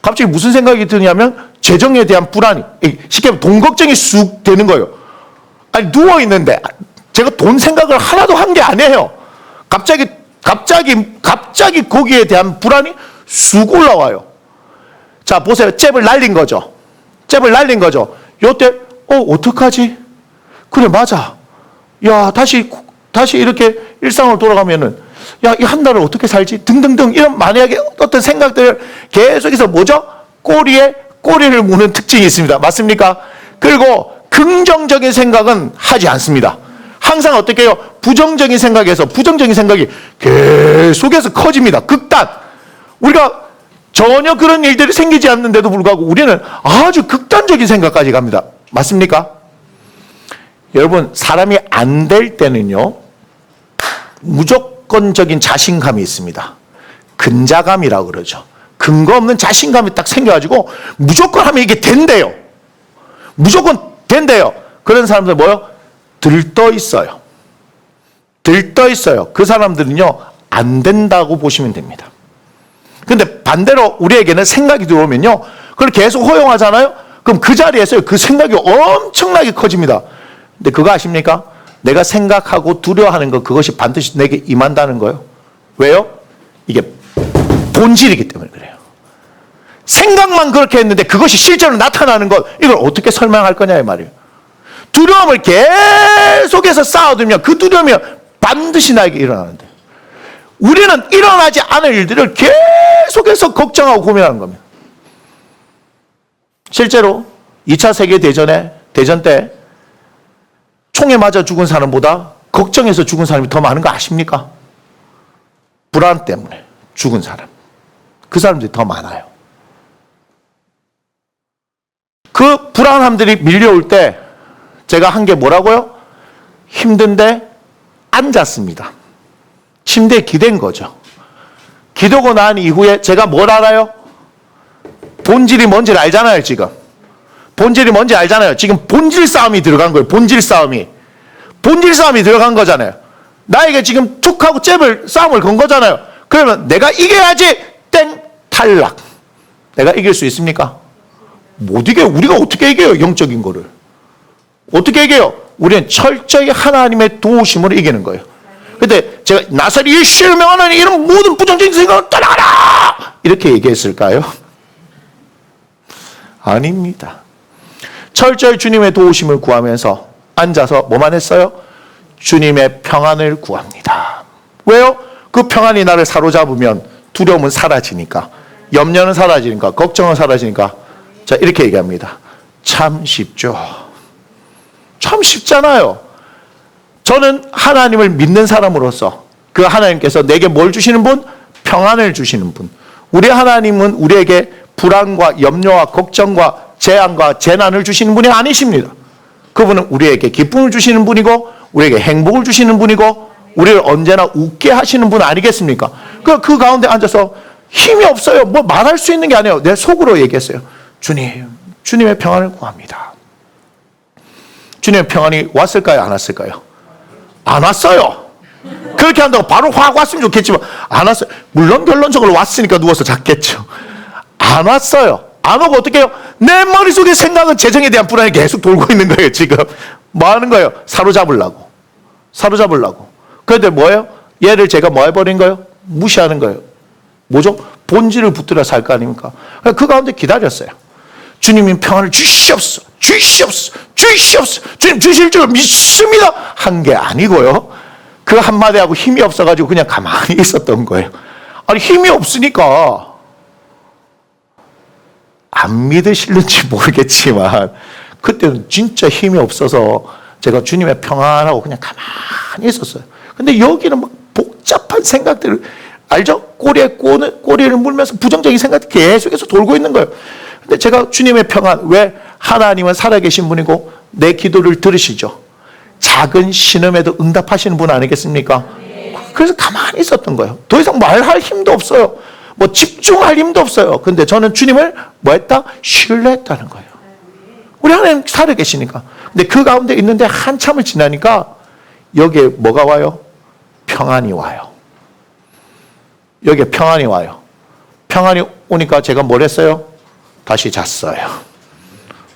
갑자기 무슨 생각이 드냐면 재정에 대한 불안이, 쉽게 말하면 돈 걱정이 쑥 되는 거예요. 아니 누워있는데 제가 돈 생각을 하나도 한 게 아니에요. 갑자기 거기에 대한 불안이 쑥 올라와요. 자 보세요. 잽을 날린 거죠. 요때 어떡하지? 그래 맞아. 야 다시 이렇게 일상으로 돌아가면은 야 이 한 달을 어떻게 살지? 등등등 이런 만약에 어떤 생각들을 계속해서 뭐죠? 꼬리를 무는 특징이 있습니다. 맞습니까? 그리고 긍정적인 생각은 하지 않습니다. 항상 어떻게 해요? 부정적인 생각이 계속해서 커집니다. 극단. 우리가 전혀 그런 일들이 생기지 않는데도 불구하고 우리는 아주 극단적인 생각까지 갑니다. 맞습니까? 여러분, 사람이 안 될 때는요, 무조건적인 자신감이 있습니다. 근자감이라고 그러죠. 근거 없는 자신감이 딱 생겨가지고 무조건 하면 이게 된대요. 무조건 된대요. 그런 사람들 뭐요? 들떠 있어요. 그 사람들은요, 안 된다고 보시면 됩니다. 근데 반대로 우리에게는 생각이 들어오면요, 그걸 계속 허용하잖아요? 그럼 그 자리에서 그 생각이 엄청나게 커집니다. 근데 그거 아십니까? 내가 생각하고 두려워하는 것, 그것이 반드시 내게 임한다는 거예요. 왜요? 이게 본질이기 때문에 그래요. 생각만 그렇게 했는데 그것이 실제로 나타나는 것, 이걸 어떻게 설명할 거냐 이 말이에요. 두려움을 계속해서 쌓아두면 그 두려움이 반드시 나에게 일어나는데, 우리는 일어나지 않을 일들을 계속해서 걱정하고 고민하는 겁니다. 실제로 2차 세계대전 때 총에 맞아 죽은 사람보다 걱정해서 죽은 사람이 더 많은 거 아십니까? 불안 때문에 죽은 사람. 그 사람들이 더 많아요. 그 불안함들이 밀려올 때 제가 한 게 뭐라고요? 힘든데 앉았습니다. 침대에 기댄 거죠. 기대고 난 이후에 제가 뭘 알아요? 본질이 뭔지를 알잖아요, 지금. 지금 본질 싸움이 들어간 거예요. 본질 싸움이 들어간 거잖아요. 나에게 지금 툭 하고 싸움을 건 거잖아요. 그러면 내가 이겨야지. 땡, 탈락. 내가 이길 수 있습니까? 못 이겨요. 우리가 어떻게 이겨요? 영적인 거를. 어떻게 이겨요? 우리는 철저히 하나님의 도우심으로 이기는 거예요. 근데 제가 나사리 일시를 명하는 이런 모든 부정적인 생각을 떠나가라! 이렇게 얘기했을까요? 아닙니다. 철저히 주님의 도우심을 구하면서 앉아서 뭐만 했어요? 주님의 평안을 구합니다. 왜요? 그 평안이 나를 사로잡으면 두려움은 사라지니까, 염려는 사라지니까, 걱정은 사라지니까. 자, 이렇게 얘기합니다. 참 쉽죠. 참 쉽잖아요. 저는 하나님을 믿는 사람으로서 그 하나님께서 내게 뭘 주시는 분? 평안을 주시는 분. 우리 하나님은 우리에게 불안과 염려와 걱정과 재앙과 재난을 주시는 분이 아니십니다. 그분은 우리에게 기쁨을 주시는 분이고 우리에게 행복을 주시는 분이고 우리를 언제나 웃게 하시는 분 아니겠습니까? 그 가운데 앉아서 힘이 없어요. 뭐 말할 수 있는 게 아니에요. 내 속으로 얘기했어요. 주님의 평안을 구합니다. 주님의 평안이 왔을까요? 안 왔을까요? 안 왔어요. 그렇게 한다고 바로 확 왔으면 좋겠지만 안 왔어요. 물론 결론적으로 왔으니까 누워서 잤겠죠. 안 왔어요. 안 오고 어떻게 해요? 내 머릿속에 생각은 재정에 대한 불안이 계속 돌고 있는 거예요. 지금 뭐 하는 거예요? 사로잡으려고. 그런데 뭐예요? 얘를 제가 뭐 해버린 거예요? 무시하는 거예요. 뭐죠? 본질을 붙들어 살 거 아닙니까? 그 가운데 기다렸어요. 주님이 평안을 주시옵소서. 주님 주실 줄 믿습니다. 한 게 아니고요. 그 한마디하고 힘이 없어가지고 그냥 가만히 있었던 거예요. 아니 힘이 없으니까 안 믿으실는지 모르겠지만 그때는 진짜 힘이 없어서 제가 주님의 평안하고 그냥 가만히 있었어요. 근데 여기는 막 복잡한 생각들을 알죠? 꼬리를 물면서 부정적인 생각이 계속해서 돌고 있는 거예요. 근데 제가 주님의 평안, 왜? 하나님은 살아계신 분이고 내 기도를 들으시죠. 작은 신음에도 응답하시는 분 아니겠습니까? 그래서 가만히 있었던 거예요. 더 이상 말할 힘도 없어요. 뭐 집중할 힘도 없어요. 근데 저는 주님을 뭐 했다? 신뢰했다는 거예요. 우리 하나님 살아계시니까. 근데 그 가운데 있는데 한참을 지나니까 여기에 뭐가 와요? 평안이 와요. 여기에 평안이 와요. 평안이 오니까 제가 뭘 했어요? 다시 잤어요.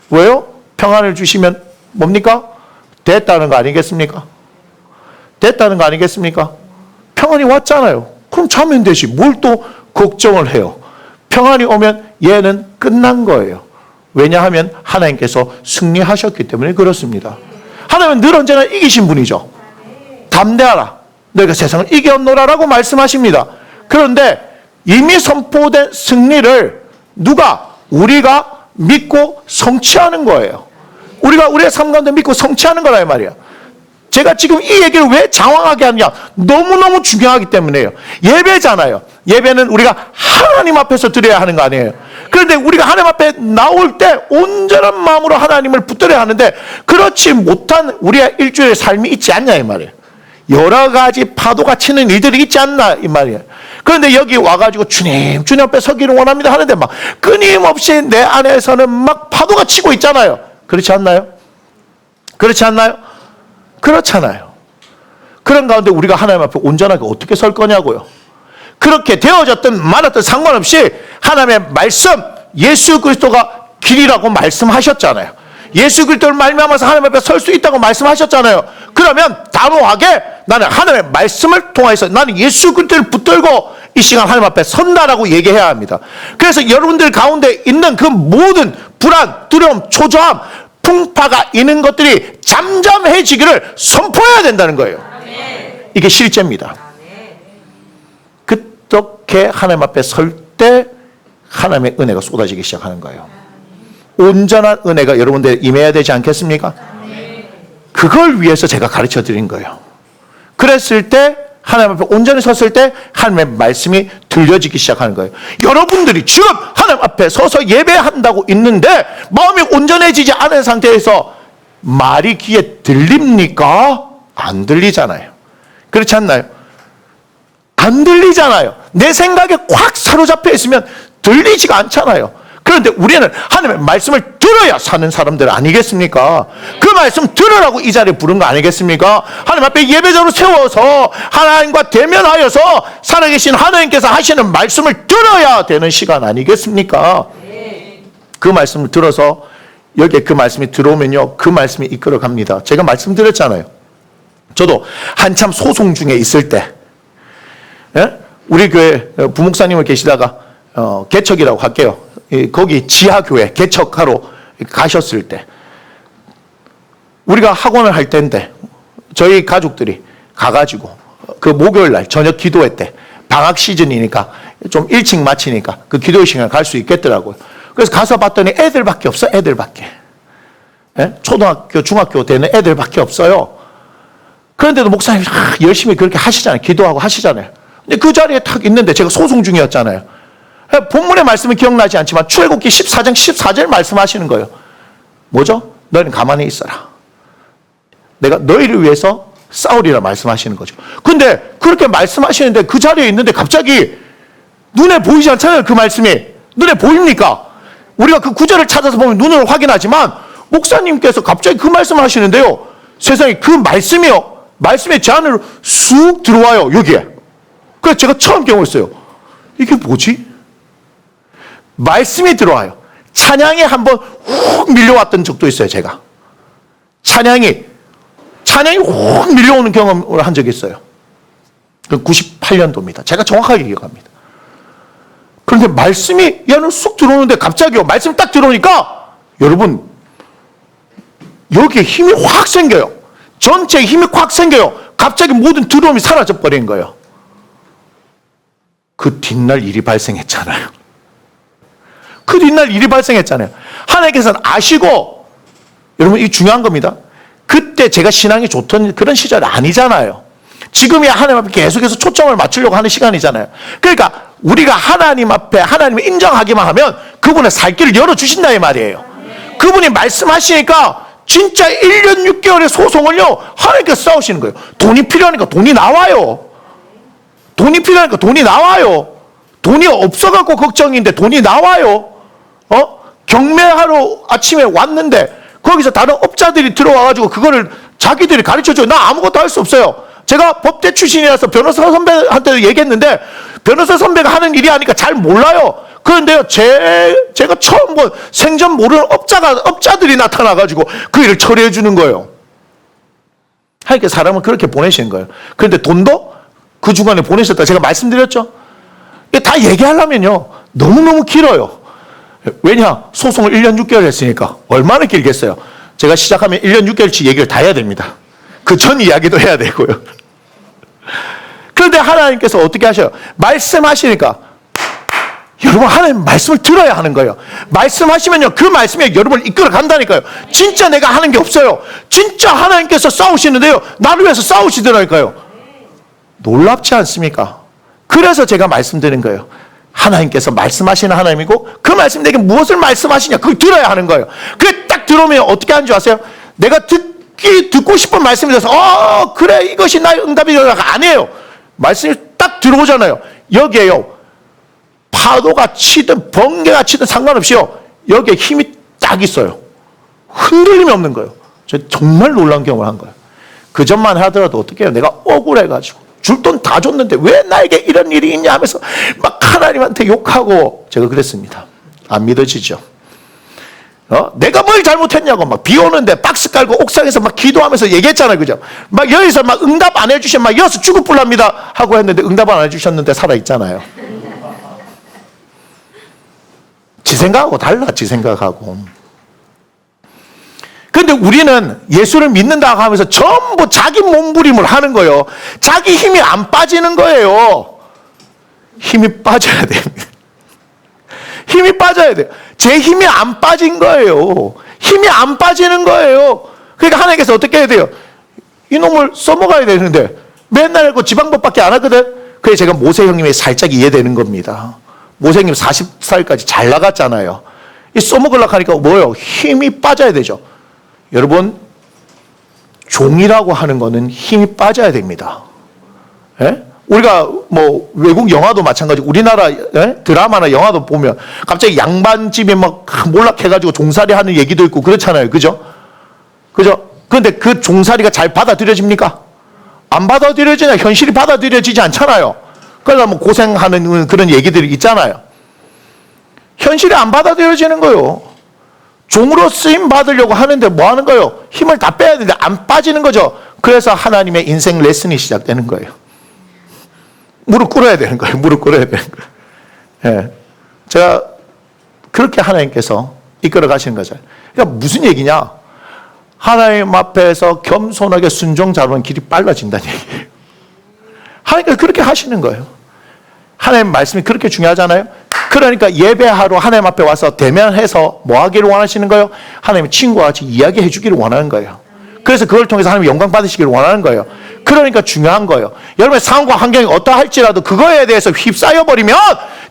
왜요? 평안을 주시면 뭡니까? 됐다는 거 아니겠습니까? 됐다는 거 아니겠습니까? 평안이 왔잖아요. 그럼 자면 되지. 뭘 또 걱정을 해요? 평안이 오면 얘는 끝난 거예요. 왜냐하면 하나님께서 승리하셨기 때문에 그렇습니다. 하나님은 늘 언제나 이기신 분이죠. 담대하라. 너희가 세상을 이겨노라라고 말씀하십니다. 그런데 이미 선포된 승리를 누가? 우리가 믿고 성취하는 거예요. 우리가 우리의 삶 가운데 믿고 성취하는 거라 이 말이야. 제가 지금 이 얘기를 왜 장황하게 하느냐? 너무너무 중요하기 때문에요. 예배잖아요. 예배는 우리가 하나님 앞에서 드려야 하는 거 아니에요. 그런데 우리가 하나님 앞에 나올 때 온전한 마음으로 하나님을 붙들어야 하는데 그렇지 못한 우리의 일주일의 삶이 있지 않냐 이 말이에요. 여러 가지 파도가 치는 일들이 있지 않나 이 말이에요. 그런데 여기 와가지고 주님 앞에 서기를 원합니다 하는데 막 끊임없이 내 안에서는 막 파도가 치고 있잖아요. 그렇지 않나요? 그렇지 않나요? 그렇잖아요. 그런 가운데 우리가 하나님 앞에 온전하게 어떻게 설 거냐고요. 그렇게 되어졌든 말았든 상관없이 하나님의 말씀, 예수 그리스도가 길이라고 말씀하셨잖아요. 예수 그리스도를 말미암아서 하나님 앞에 설 수 있다고 말씀하셨잖아요. 그러면 단호하게 나는 하나님의 말씀을 통해서 나는 예수 그리스도를 붙들고 이 시간 하나님 앞에 선다라고 얘기해야 합니다. 그래서 여러분들 가운데 있는 그 모든 불안, 두려움, 초조함, 풍파가 있는 것들이 잠잠해지기를 선포해야 된다는 거예요. 이게 실제입니다. 그렇게 하나님 앞에 설 때 하나님의 은혜가 쏟아지기 시작하는 거예요. 온전한 은혜가 여러분들 임해야 되지 않겠습니까? 그걸 위해서 제가 가르쳐 드린 거예요. 그랬을 때 하나님 앞에 온전히 섰을 때 하나님의 말씀이 들려지기 시작하는 거예요. 여러분들이 지금 하나님 앞에 서서 예배한다고 있는데 마음이 온전해지지 않은 상태에서 말이 귀에 들립니까? 안 들리잖아요. 그렇지 않나요? 안 들리잖아요. 내 생각에 꽉 사로잡혀 있으면 들리지가 않잖아요. 그런데 우리는 하나님의 말씀을 들어야 사는 사람들 아니겠습니까? 그 말씀 들으라고 이 자리에 부른 거 아니겠습니까? 하나님 앞에 예배자로 세워서 하나님과 대면하여서 살아계신 하나님께서 하시는 말씀을 들어야 되는 시간 아니겠습니까? 그 말씀을 들어서 여기에 그 말씀이 들어오면요, 그 말씀이 이끌어 갑니다. 제가 말씀드렸잖아요. 저도 한참 소송 중에 있을 때, 우리 교회 부목사님을 계시다가 개척이라고 할게요. 거기 지하교회 개척하러 가셨을 때 우리가 학원을 할 때인데 저희 가족들이 가가지고 그 목요일날 저녁 기도회 때 방학 시즌이니까 좀 일찍 마치니까 그 기도회 시간에 갈 수 있겠더라고요. 그래서 가서 봤더니 애들밖에 없어. 애들밖에. 초등학교 중학교 되는 애들밖에 없어요. 그런데도 목사님이 열심히 그렇게 하시잖아요. 기도하고 하시잖아요. 근데 그 자리에 탁 있는데 제가 소송 중이었잖아요. 본문의 말씀은 기억나지 않지만 출애굽기 14장 14절 말씀하시는 거예요. 뭐죠? 너희는 가만히 있어라. 내가 너희를 위해서 싸우리라 말씀하시는 거죠. 근데 그렇게 말씀하시는데 그 자리에 있는데 갑자기 눈에 보이지 않잖아요. 그 말씀이. 눈에 보입니까? 우리가 그 구절을 찾아서 보면 눈으로 확인하지만 목사님께서 갑자기 그 말씀을 하시는데요. 세상에 그 말씀이요. 말씀의 제 안으로 쑥 들어와요. 여기에. 그래서 제가 처음 경험했어요. 이게 뭐지? 말씀이 들어와요. 찬양이 한번 훅 밀려왔던 적도 있어요. 제가 찬양이 훅 밀려오는 경험을 한 적이 있어요. 98년도입니다. 제가 정확하게 기억합니다. 그런데 말씀이 얘는 쑥 들어오는데 갑자기요. 말씀이 딱 들어오니까 여러분 여기에 힘이 확 생겨요. 전체에 힘이 확 생겨요. 갑자기 모든 두려움이 사라져 버린 거예요. 그 뒷날 일이 발생했잖아요. 그 뒷날 일이 발생했잖아요. 하나님께서는 아시고, 여러분 이 중요한 겁니다. 그때 제가 신앙이 좋던 그런 시절이 아니잖아요. 지금이야 하나님 앞에 계속해서 초점을 맞추려고 하는 시간이잖아요. 그러니까 우리가 하나님 앞에 하나님을 인정하기만 하면 그분의 살 길을 열어주신다 이 말이에요. 그분이 말씀하시니까 진짜 1년 6개월의 소송을요, 하나님께서 싸우시는 거예요. 돈이 필요하니까 돈이 나와요. 돈이 필요하니까 돈이 나와요. 돈이 없어갖고 걱정인데 돈이 나와요. 경매하러 아침에 왔는데 거기서 다른 업자들이 들어와가지고 그거를 자기들이 가르쳐줘요. 나 아무것도 할 수 없어요. 제가 법대 출신이라서 변호사 선배한테도 얘기했는데 변호사 선배가 하는 일이 아니까 잘 몰라요. 그런데요, 제가 처음 본 생전 모르는 업자들이 나타나가지고 그 일을 처리해 주는 거예요. 하니까 사람은 그렇게 보내시는 거예요. 그런데 돈도 그 주간에 보내셨다. 제가 말씀드렸죠. 다 얘기하려면요, 너무너무 길어요. 왜냐? 소송을 1년 6개월 했으니까 얼마나 길겠어요. 제가 시작하면 1년 6개월치 얘기를 다 해야 됩니다. 그 전 이야기도 해야 되고요. 그런데 하나님께서 어떻게 하셔요? 말씀하시니까 여러분, 하나님 말씀을 들어야 하는 거예요. 말씀하시면요, 그 말씀에 여러분을 이끌어 간다니까요. 진짜 내가 하는 게 없어요. 진짜 하나님께서 싸우시는데요, 나를 위해서 싸우시더라니까요. 놀랍지 않습니까? 그래서 제가 말씀드린 거예요. 하나님께서 말씀하시는 하나님이고 그 말씀 내게 무엇을 말씀하시냐, 그걸 들어야 하는 거예요. 그게 딱 들어오면 어떻게 하는 줄 아세요? 내가 듣고 싶은 말씀이 돼서 그래, 이것이 나의 응답이라가 아니에요. 말씀이 딱 들어오잖아요. 여기에요, 파도가 치든 번개가 치든 상관없이요, 여기에 힘이 딱 있어요. 흔들림이 없는 거예요. 저 정말 놀라운 경험을 한 거예요. 그 전만 하더라도 어떻게 해요? 내가 억울해가지고 줄 돈 다 줬는데 왜 나에게 이런 일이 있냐 하면서 막 하나님한테 욕하고, 제가 그랬습니다. 안 믿어지죠? 내가 뭘 잘못했냐고 막 비 오는데 박스 깔고 옥상에서 막 기도하면서 얘기했잖아요. 그죠? 막 여기서 막 응답 안 해주시면 막 여기서 죽을 뻔합니다 하고 했는데 응답 안 해주셨는데 살아있잖아요. 지 생각하고 달라, 지 생각하고. 근데 우리는 예수를 믿는다고 하면서 전부 자기 몸부림을 하는 거예요. 자기 힘이 안 빠지는 거예요. 힘이 빠져야 됩니다. 힘이 빠져야 돼요. 제 힘이 안 빠진 거예요. 힘이 안 빠지는 거예요. 그러니까 하나님께서 어떻게 해야 돼요? 이놈을 써먹어야 되는데 맨날 그 지방법밖에 안 하거든. 그래서 제가 모세 형님이 살짝 이해되는 겁니다. 모세 형님 40살까지 잘 나갔잖아요. 이 써먹으려고 하니까 뭐예요? 힘이 빠져야 되죠. 여러분, 종이라고 하는 거는 힘이 빠져야 됩니다. 예? 우리가 뭐 외국 영화도 마찬가지고 우리나라 드라마나 영화도 보면 갑자기 양반집에 막 몰락해가지고 종살이 하는 얘기도 있고 그렇잖아요. 그죠? 그죠? 그런데 그 종살이가 잘 받아들여집니까? 안 받아들여지냐? 현실이 받아들여지지 않잖아요. 그러니까 뭐 고생하는 그런 얘기들이 있잖아요. 현실이 안 받아들여지는 거예요. 종으로 쓰임 받으려고 하는데 뭐 하는 거예요? 힘을 다 빼야 되는데 안 빠지는 거죠. 그래서 하나님의 인생 레슨이 시작되는 거예요. 무릎 꿇어야 되는 거예요. 무릎 꿇어야 되는 거예요. 예. 제가 그렇게 하나님께서 이끌어 가시는 거죠. 그러니까 무슨 얘기냐? 하나님 앞에서 겸손하게 순종 잡으면 길이 빨라진다는 얘기예요. 하나님께서 그렇게 하시는 거예요. 하나님 말씀이 그렇게 중요하잖아요. 그러니까 예배하러 하나님 앞에 와서 대면해서 뭐 하기를 원하시는 거예요? 하나님의 친구와 같이 이야기해 주기를 원하는 거예요. 그래서 그걸 통해서 하나님 영광 받으시기를 원하는 거예요. 그러니까 중요한 거예요. 여러분의 상황과 환경이 어떠할지라도 그거에 대해서 휩싸여 버리면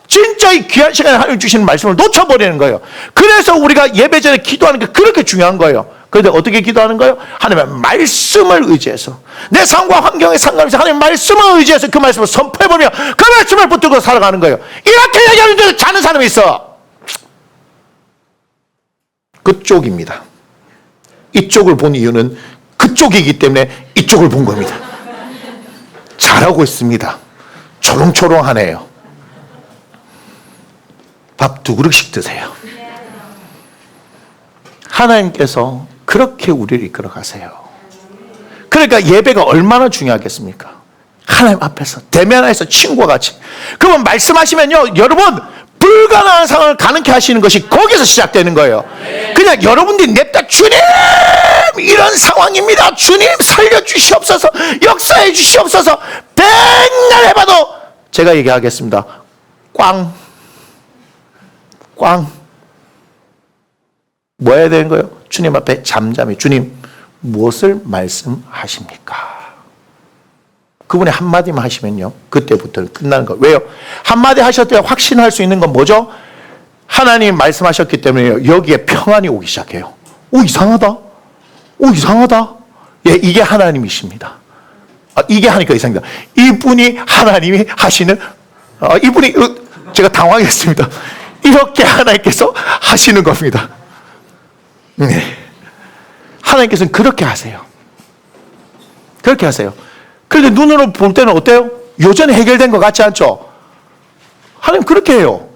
진짜 이 귀한 시간에 하나님 주시는 말씀을 놓쳐버리는 거예요. 그래서 우리가 예배 전에 기도하는 게 그렇게 중요한 거예요. 그런데 어떻게 기도하는 거예요? 하나님의 말씀을 의지해서, 내 상황과 환경에 상관없이 하나님의 말씀을 의지해서 그 말씀을 선포해버리면 그 말씀을 붙들고 살아가는 거예요. 이렇게 얘기하는데 자는 사람이 있어. 그쪽입니다. 이쪽을 본 이유는 그쪽이기 때문에 이쪽을 본 겁니다. 잘하고 있습니다. 초롱초롱하네요. 밥 2그릇씩 드세요. 하나님께서 그렇게 우리를 이끌어 가세요. 그러니까 예배가 얼마나 중요하겠습니까? 하나님 앞에서 대면해서 친구와 같이. 그러면 말씀하시면요, 여러분 불가능한 상황을 가능케 하시는 것이 거기서 시작되는 거예요. 그냥 여러분들이 냅다 주님 이런 상황입니다. 주님 살려주시옵소서, 역사해 주시옵소서. 백날 해봐도 제가 얘기하겠습니다. 꽝. 뭐 해야 되는 거예요? 주님 앞에 잠잠히, 주님 무엇을 말씀하십니까? 그분이 한마디만 하시면요, 그때부터는 끝나는 거예요. 왜요? 한마디 하셨을 때 확신할 수 있는 건 뭐죠? 하나님 말씀하셨기 때문에 여기에 평안이 오기 시작해요. 오, 이상하다. 이상하다. 예, 이게 하나님이십니다. 이게 하니까 이상합니다. 이분이 하나님이 하시는, 이분이, 제가 당황했습니다. 이렇게 하나님께서 하시는 겁니다. 네. 하나님께서는 그렇게 하세요. 그렇게 하세요. 그런데 눈으로 볼 때는 어때요? 여전히 해결된 것 같지 않죠? 하나님 그렇게 해요.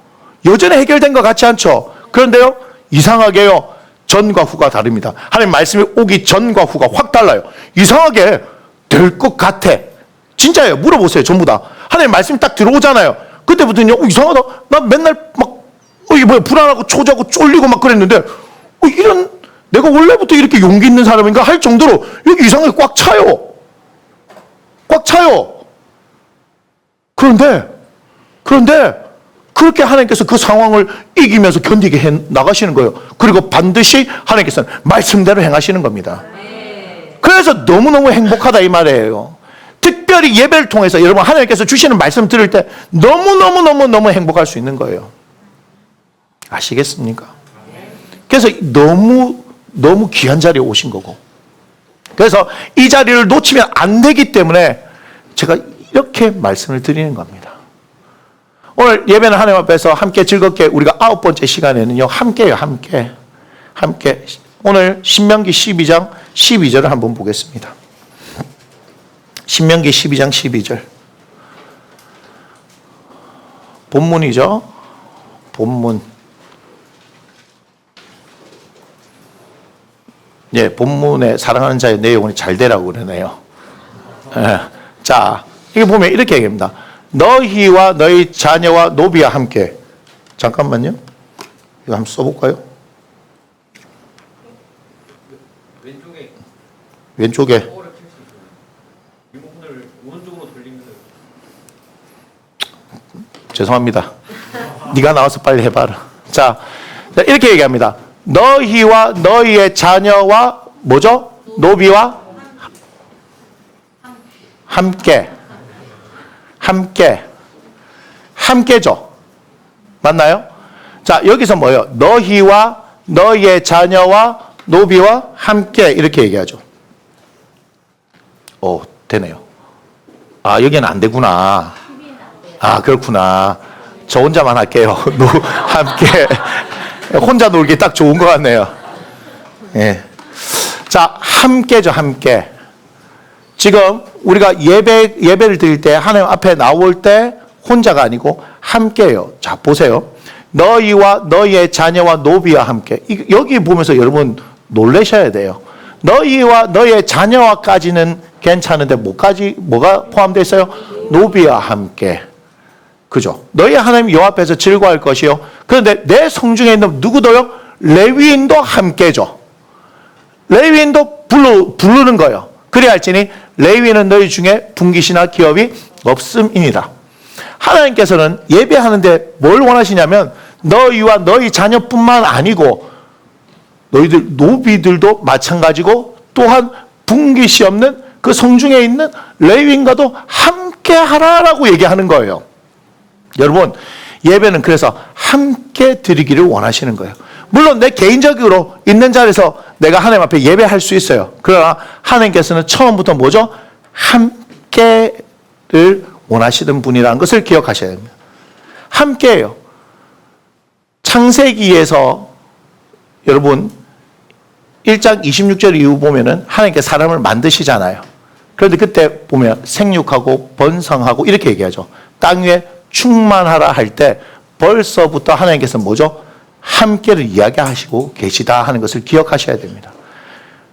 여전히 해결된 것 같지 않죠? 그런데요, 이상하게요, 전과 후가 다릅니다. 하나님 말씀이 오기 전과 후가 확 달라요. 이상하게 될 것 같아. 진짜예요. 물어보세요. 전부 다. 하나님 말씀이 딱 들어오잖아요. 그때부터는 이상하다. 나 맨날 막 이게 뭐야, 불안하고 초조하고 쫄리고 막 그랬는데 이런, 내가 원래부터 이렇게 용기 있는 사람인가 할 정도로 여기 이상하게 꽉 차요. 꽉 차요. 그런데 그렇게 하나님께서 그 상황을 이기면서 견디게 해 나가시는 거예요. 그리고 반드시 하나님께서는 말씀대로 행하시는 겁니다. 그래서 너무너무 행복하다 이 말이에요. 특별히 예배를 통해서 여러분 하나님께서 주시는 말씀 들을 때 너무너무 행복할 수 있는 거예요. 아시겠습니까? 그래서 너무 귀한 자리에 오신 거고, 그래서 이 자리를 놓치면 안 되기 때문에 제가 이렇게 말씀을 드리는 겁니다. 오늘 예배는 하나님 앞에서 함께 즐겁게 우리가 9번째 시간에는요, 함께요. 함께 오늘 신명기 12장 12절을 한번 보겠습니다. 신명기 12장 12절. 본문이죠. 본문. 예, 본문에 사랑하는 자의 내용은 잘 되라고 그러네요. 예. 자, 이게 보면 이렇게 얘기합니다. 너희와 너희 자녀와 노비와 함께. 잠깐만요. 이거 한번 써볼까요? 왼쪽에. 죄송합니다. 네가 나와서 빨리 해봐라. 자, 이렇게 얘기합니다. 너희와 너희의 자녀와 뭐죠? 노비와 함께죠. 맞나요? 자, 여기서 뭐예요? 너희와 너희의 자녀와 노비와 함께 이렇게 얘기하죠. 되네요. 여기는 안 되구나. 그렇구나. 저 혼자만 할게요. 함께. 혼자 놀기 딱 좋은 것 같네요. 예. 자, 함께죠, 함께. 지금 우리가 예배를 드릴 때 하나님 앞에 나올 때 혼자가 아니고 함께예요. 자, 보세요. 너희와 너희의 자녀와 노비와 함께. 여기 보면서 여러분 놀라셔야 돼요. 너희와 너희의 자녀와까지는 괜찮은데 뭐가 포함되어 있어요? 노비와 함께. 그죠? 너희 하나님 여호와 앞에서 즐거워할 것이요. 그런데 내 성중에 있는 누구도요? 레위인도 함께죠. 레위인도 부르는 거예요. 그래야 할지니 레위인은 너희 중에 분깃이나 기업이 없음이니라. 하나님께서는 예배하는데 뭘 원하시냐면 너희와 너희 자녀뿐만 아니고 너희들 노비들도 마찬가지고 또한 분깃이 없는 그 성중에 있는 레위인과도 함께 하라라고 얘기하는 거예요. 여러분, 예배는 그래서 함께 드리기를 원하시는 거예요. 물론 내 개인적으로 있는 자리에서 내가 하나님 앞에 예배할 수 있어요. 그러나 하나님께서는 처음부터 뭐죠? 함께를 원하시는 분이라는 것을 기억하셔야 됩니다. 함께예요. 창세기에서 여러분 1장 26절 이후 보면은 하나님께서 사람을 만드시잖아요. 그런데 그때 보면 생육하고 번성하고 이렇게 얘기하죠. 땅 위에 충만하라 할 때 벌써부터 하나님께서 뭐죠? 함께를 이야기하시고 계시다 하는 것을 기억하셔야 됩니다.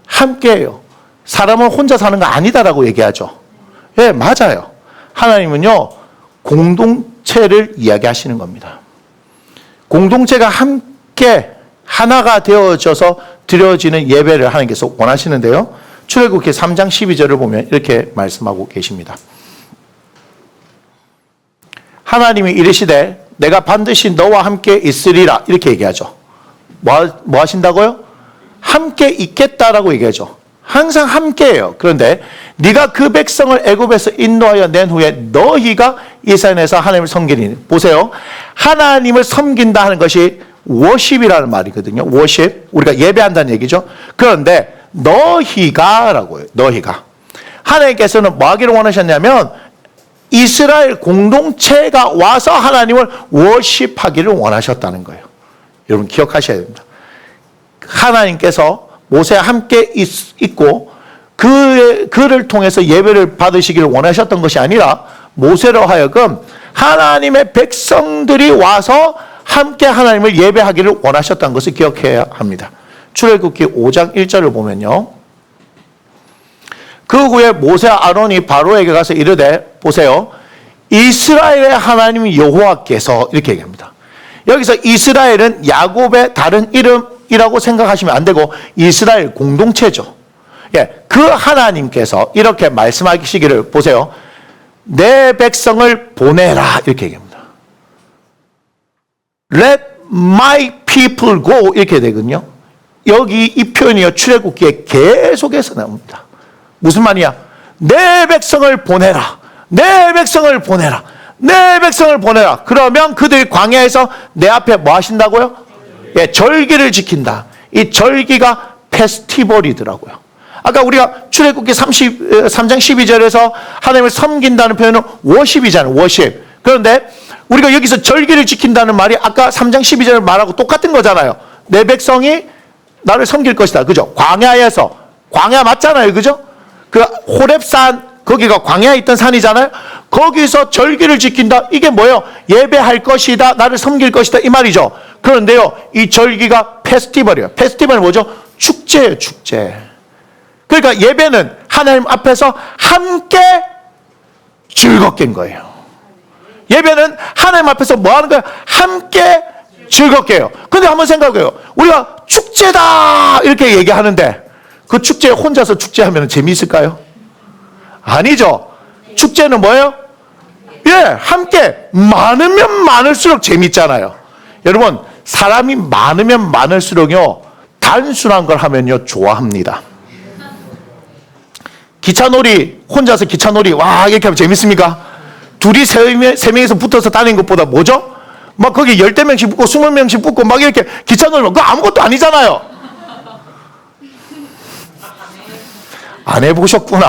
함께예요. 사람은 혼자 사는 거 아니다라고 얘기하죠. 예, 맞아요. 하나님은요, 공동체를 이야기하시는 겁니다. 공동체가 함께 하나가 되어져서 드려지는 예배를 하나님께서 원하시는데요. 출애굽기 3장 12절을 보면 이렇게 말씀하고 계십니다. 하나님이 이르시되 내가 반드시 너와 함께 있으리라 이렇게 얘기하죠. 뭐 하신다고요? 함께 있겠다라고 얘기하죠. 항상 함께해요. 그런데 네가 그 백성을 애굽에서 인도하여 낸 후에 너희가 이 산에서 하나님을 섬기리니. 보세요. 하나님을 섬긴다 하는 것이 워십이라는 말이거든요. 워십. 우리가 예배한다는 얘기죠. 그런데 너희가라고요. 너희가. 하나님께서는 뭐 하기를 원하셨냐면 이스라엘 공동체가 와서 하나님을 워십하기를 원하셨다는 거예요. 여러분 기억하셔야 됩니다. 하나님께서 모세와 함께 있고 그를 통해서 예배를 받으시기를 원하셨던 것이 아니라 모세로 하여금 하나님의 백성들이 와서 함께 하나님을 예배하기를 원하셨다는 것을 기억해야 합니다. 출애굽기 5장 1절을 보면요. 그 후에 모세와 아론이 바로에게 가서 이르되 보세요. 이스라엘의 하나님 여호와께서 이렇게 얘기합니다. 여기서 이스라엘은 야곱의 다른 이름이라고 생각하시면 안 되고 이스라엘 공동체죠. 예, 그 하나님께서 이렇게 말씀하시기를 보세요. 내 백성을 보내라 이렇게 얘기합니다. Let my people go 이렇게 되거든요. 여기 이 표현이요 출애굽기에 계속해서 나옵니다. 무슨 말이야? 내 백성을 보내라. 내 백성을 보내라. 내 백성을 보내라. 그러면 그들이 광야에서 내 앞에 뭐 하신다고요? 예, 절기를 지킨다. 이 절기가 페스티벌이더라고요. 아까 우리가 출애굽기 3장 12절에서 하나님을 섬긴다는 표현은 워십이잖아요. 워십. 그런데 우리가 여기서 절기를 지킨다는 말이 아까 3장 12절 말하고 똑같은 거잖아요. 내 백성이 나를 섬길 것이다. 그죠? 광야에서. 광야 맞잖아요. 그죠? 그 호렙산 거기가 광야에 있던 산이잖아요. 거기서 절기를 지킨다. 이게 뭐예요? 예배할 것이다. 나를 섬길 것이다. 이 말이죠. 그런데요. 이 절기가 페스티벌이에요. 페스티벌은 뭐죠? 축제예요. 축제. 그러니까 예배는 하나님 앞에서 함께 즐겁게인 거예요. 예배는 하나님 앞에서 뭐 하는 거예요? 함께 즐겁게 해요. 근데 한번 생각해요. 우리가 축제다 이렇게 얘기하는데 그 축제에 혼자서 축제하면 재미있을까요? 아니죠. 축제는 뭐예요? 예, 함께 많으면 많을수록 재밌잖아요. 여러분 사람이 많으면 많을수록요 단순한 걸 하면요 좋아합니다. 기차놀이 혼자서 기차놀이 와 이렇게 하면 재밌습니까? 둘이 세 명이서 붙어서 다니는 것보다 뭐죠? 막 거기 10명씩 붙고 20명씩 붙고 막 이렇게 기차놀이 그거 아무것도 아니잖아요. 안 해보셨구나.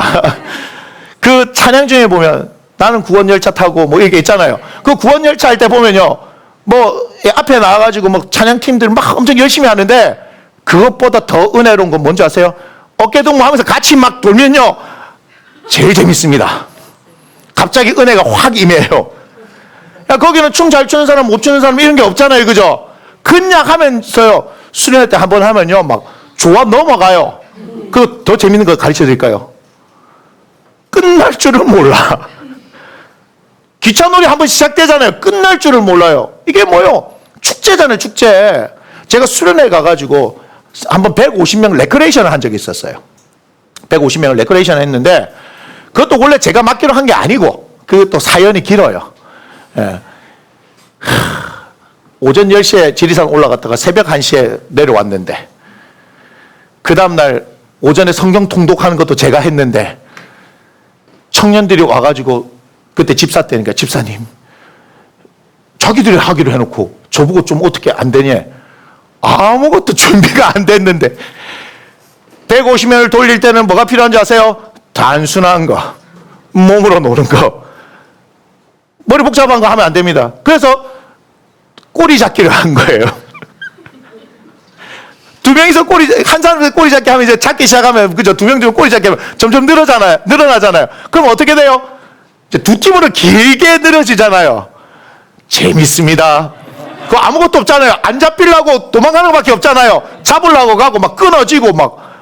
그 찬양 중에 보면 나는 구원열차 타고 뭐 이렇게 있잖아요. 그 구원열차 할 때 보면요. 뭐 앞에 나와가지고 뭐 찬양팀들 막 엄청 열심히 하는데 그것보다 더 은혜로운 건 뭔지 아세요? 어깨동무 하면서 같이 막 돌면요. 제일 재밌습니다. 갑자기 은혜가 확 임해요. 야, 거기는 춤 잘 추는 사람 못 추는 사람 이런 게 없잖아요. 그죠? 그냥 하면서요. 수련회 때 한번 하면요. 막 조합 넘어가요. 그 더 재밌는 거 가르쳐 드릴까요? 끝날 줄을 몰라. 기차놀이 한번 시작되잖아요. 끝날 줄을 몰라요. 이게 뭐요? 축제잖아요. 축제. 제가 수련회 가가지고 한번 150명 레크레이션을 한 적이 있었어요. 150명을 레크레이션 했는데 그것도 원래 제가 맡기로 한 게 아니고 그것도 사연이 길어요. 예. 오전 10시에 지리산 올라갔다가 새벽 1시에 내려왔는데 그 다음날 오전에 성경 통독하는 것도 제가 했는데 청년들이 와가지고 그때 집사 때니까 집사님 자기들이 하기로 해놓고 저보고 좀 어떻게 안 되냐. 아무것도 준비가 안 됐는데 150명을 돌릴 때는 뭐가 필요한 줄 아세요? 단순한 거. 몸으로 노는 거. 머리 복잡한 거 하면 안 됩니다. 그래서 꼬리 잡기를 한 거예요. 두 명이서 한 사람에서 꼬리 잡기 하면 이제 잡기 시작하면, 그죠? 두 명 중 꼬리 잡기 하면 점점 늘어나잖아요. 그럼 어떻게 돼요? 이제 두 팀으로 길게 늘어지잖아요. 재밌습니다. 그거 아무것도 없잖아요. 안 잡히려고 도망가는 것밖에 없잖아요. 잡으려고 가고 막 끊어지고 막.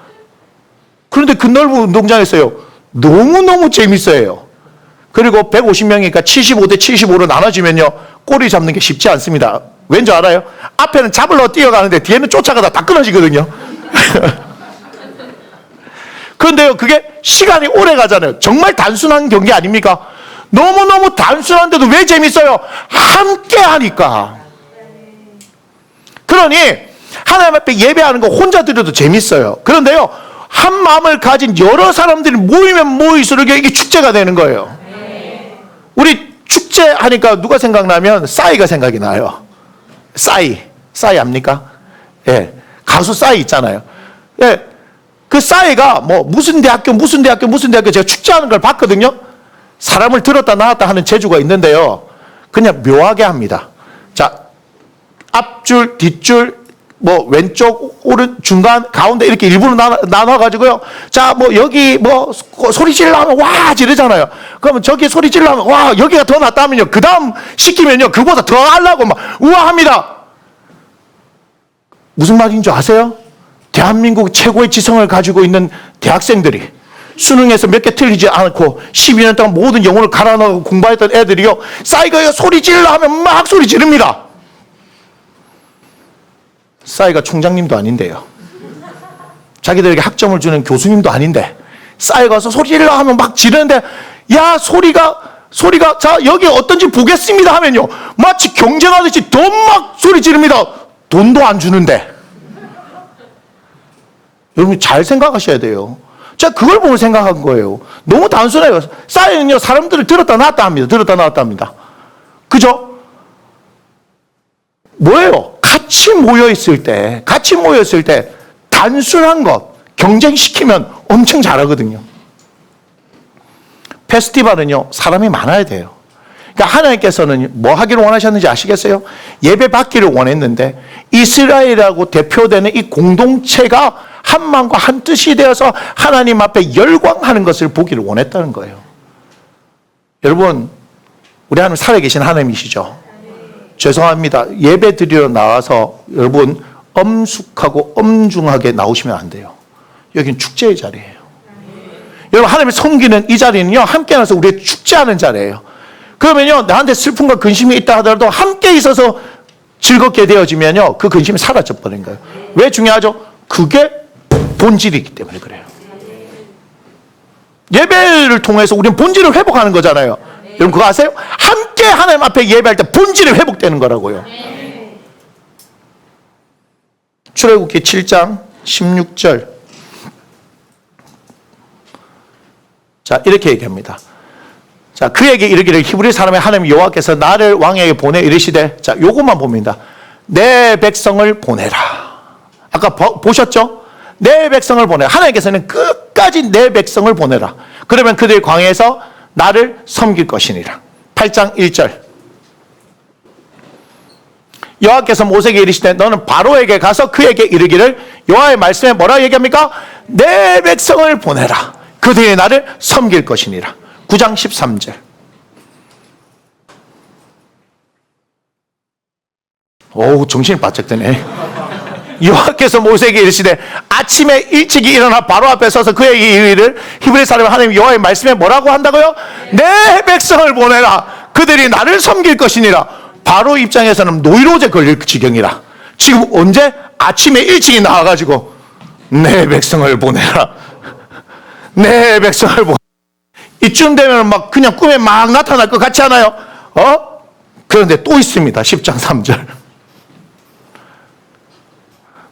그런데 그 넓은 운동장에서요. 너무너무 재밌어요. 그리고 150명이니까 75대 75로 나눠지면요. 꼬리 잡는 게 쉽지 않습니다. 왠지 알아요? 앞에는 잡으려고 뛰어가는데 뒤에는 쫓아가다 다 끊어지거든요. 그런데요. 그게 시간이 오래 가잖아요. 정말 단순한 경기 아닙니까? 너무너무 단순한데도 왜 재밌어요? 함께 하니까. 그러니 하나님 앞에 예배하는 거 혼자 드려도 재밌어요. 그런데요. 한 마음을 가진 여러 사람들이 모이면 모일수록 이게 축제가 되는 거예요. 우리 축제 하니까 누가 생각나면 싸이가 생각이 나요. 싸이 압니까? 예. 가수 싸이 있잖아요. 예. 그 싸이가 뭐 무슨 대학교 제가 축제하는 걸 봤거든요. 사람을 들었다 놨다 하는 재주가 있는데요. 그냥 묘하게 합니다. 자, 앞줄, 뒷줄, 뭐 왼쪽, 오른, 중간, 가운데 이렇게 일부러 나눠가지고요. 자, 뭐 여기 뭐 소리 질러 하면 와 지르잖아요. 그러면 저기 소리 질러 하면 와 여기가 더 낫다면요. 그 다음 시키면요. 그보다 더 하려고 막 우아합니다. 무슨 말인 줄 아세요? 대한민국 최고의 지성을 가지고 있는 대학생들이 수능에서 몇 개 틀리지 않고 12년 동안 모든 영혼을 갈아 넣고 공부했던 애들이요. 싸이가 소리 질러 하면 막 소리 지릅니다. 싸이가 총장님도 아닌데요. 자기들에게 학점을 주는 교수님도 아닌데 싸이가 와서 소리 질러 하면 막 지르는데 야 소리가 자 여기 어떤지 보겠습니다 하면요. 마치 경쟁하듯이 더 막 소리 지릅니다. 돈도 안 주는데. 여러분 잘 생각하셔야 돼요. 제가 그걸 보고 생각한 거예요. 너무 단순해요. 싸이는요 사람들을 들었다 놨다 합니다. 들었다 놨다 합니다. 그죠? 뭐예요? 같이 모여있을 때 단순한 것 경쟁시키면 엄청 잘하거든요. 페스티벌은요 사람이 많아야 돼요. 그러니까 하나님께서는 뭐 하기를 원하셨는지 아시겠어요? 예배 받기를 원했는데 이스라엘이라고 대표되는 이 공동체가 한 마음과 한 뜻이 되어서 하나님 앞에 열광하는 것을 보기를 원했다는 거예요. 여러분 우리 하나님 살아계신 하나님이시죠? 죄송합니다. 예배 드리러 나와서 여러분 엄숙하고 엄중하게 나오시면 안 돼요. 여긴 축제의 자리예요. 여러분 하나님을 섬기는 이 자리는요 함께 나서 우리의 축제하는 자리예요. 그러면요 나한테 슬픔과 근심이 있다 하더라도 함께 있어서 즐겁게 되어지면요 그 근심이 사라져 버린 거예요. 왜 중요하죠? 그게 본질이기 때문에 그래요. 예배를 통해서 우리는 본질을 회복하는 거잖아요. 여러분 그거 아세요? 함께 하나님 앞에 예배할 때 본질이 회복되는 거라고요. 출애굽기 7장 16절. 자 이렇게 얘기합니다. 자 그에게 이르기를 히브리 사람의 하나님 여호와께서 나를 왕에게 보내 이르시되 자 요것만 봅니다. 내 백성을 보내라. 아까 보셨죠? 내 백성을 보내라. 하나님께서는 끝까지 내 백성을 보내라. 그러면 그들이 광야에서 나를 섬길 것이니라. 8장 1절. 여호와께서 모세에게 이르시되 너는 바로에게 가서 그에게 이르기를 여호와의 말씀에 뭐라 얘기합니까? 내 백성을 보내라. 그들이 나를 섬길 것이니라. 9장 13절. 오우 정신이 바짝 드네. 여호와께서 모세에게 이르시되 아침에 일찍이 일어나 바로 앞에 서서 그에게 이르기를 히브리 사람 하나님 여호와의 말씀에 뭐라고 한다고요? 내 백성을 보내라. 그들이 나를 섬길 것이니라. 바로 입장에서는 노이로제 걸릴 지경이라. 지금 언제? 아침에 일찍이 나와가지고 내 백성을 보내라. 내 백성을 보내라. 이쯤 되면 막 그냥 꿈에 막 나타날 것 같지 않아요? 그런데 또 있습니다. 10장 3절.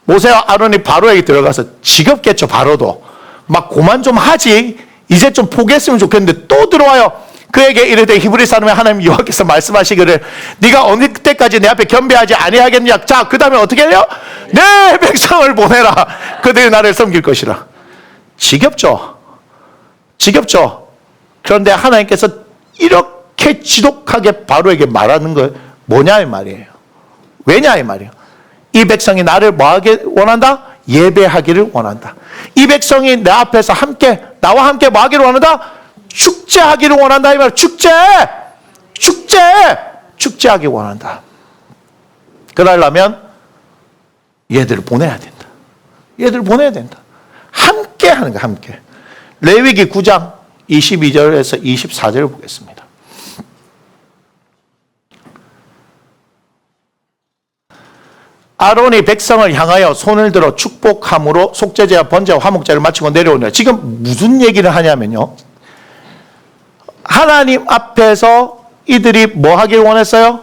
모세와 아론이 바로에게 들어가서 지겹겠죠. 바로도 막 고만 좀 하지 이제 좀 포기했으면 좋겠는데 또 들어와요. 그에게 이르되 히브리 사람의 하나님 여호와께서 말씀하시기를 네가 어느 때까지 내 앞에 겸비하지 아니하겠냐. 자 그 다음에 어떻게 해요? 내 백성을 보내라. 그들이 나를 섬길 것이라. 지겹죠. 그런데 하나님께서 이렇게 지독하게 바로에게 말하는 거 뭐냐 이 말이에요. 왜냐 이 말이에요. 이 백성이 나를 뭐하기 원한다? 예배하기를 원한다. 이 백성이 내 앞에서 나와 함께 뭐하기를 원한다? 축제하기를 원한다 이 말이에요. 축제하기 원한다. 그러려면 얘들을 보내야 된다. 함께 하는 거야. 함께. 레위기 9장 22절에서 24절을 보겠습니다. 아론이 백성을 향하여 손을 들어 축복함으로 속죄제와 번제와 화목제를 마치고 내려오느라. 지금 무슨 얘기를 하냐면요. 하나님 앞에서 이들이 뭐 하기를 원했어요?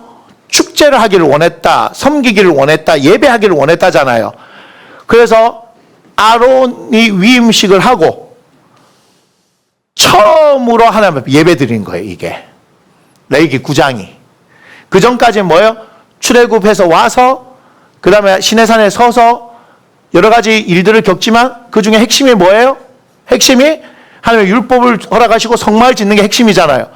축제를 하기를 원했다. 섬기기를 원했다. 예배하기를 원했다잖아요. 그래서 아론이 위임식을 하고 처음으로 하나님 앞에 예배 드린 거예요. 이게. 레위기 9장이. 그 전까지는 뭐예요? 출애굽해서 와서 그 다음에 시내산에 서서 여러 가지 일들을 겪지만 그 중에 핵심이 뭐예요? 핵심이 하나님의 율법을 허락하시고 성막을 짓는 게 핵심이잖아요.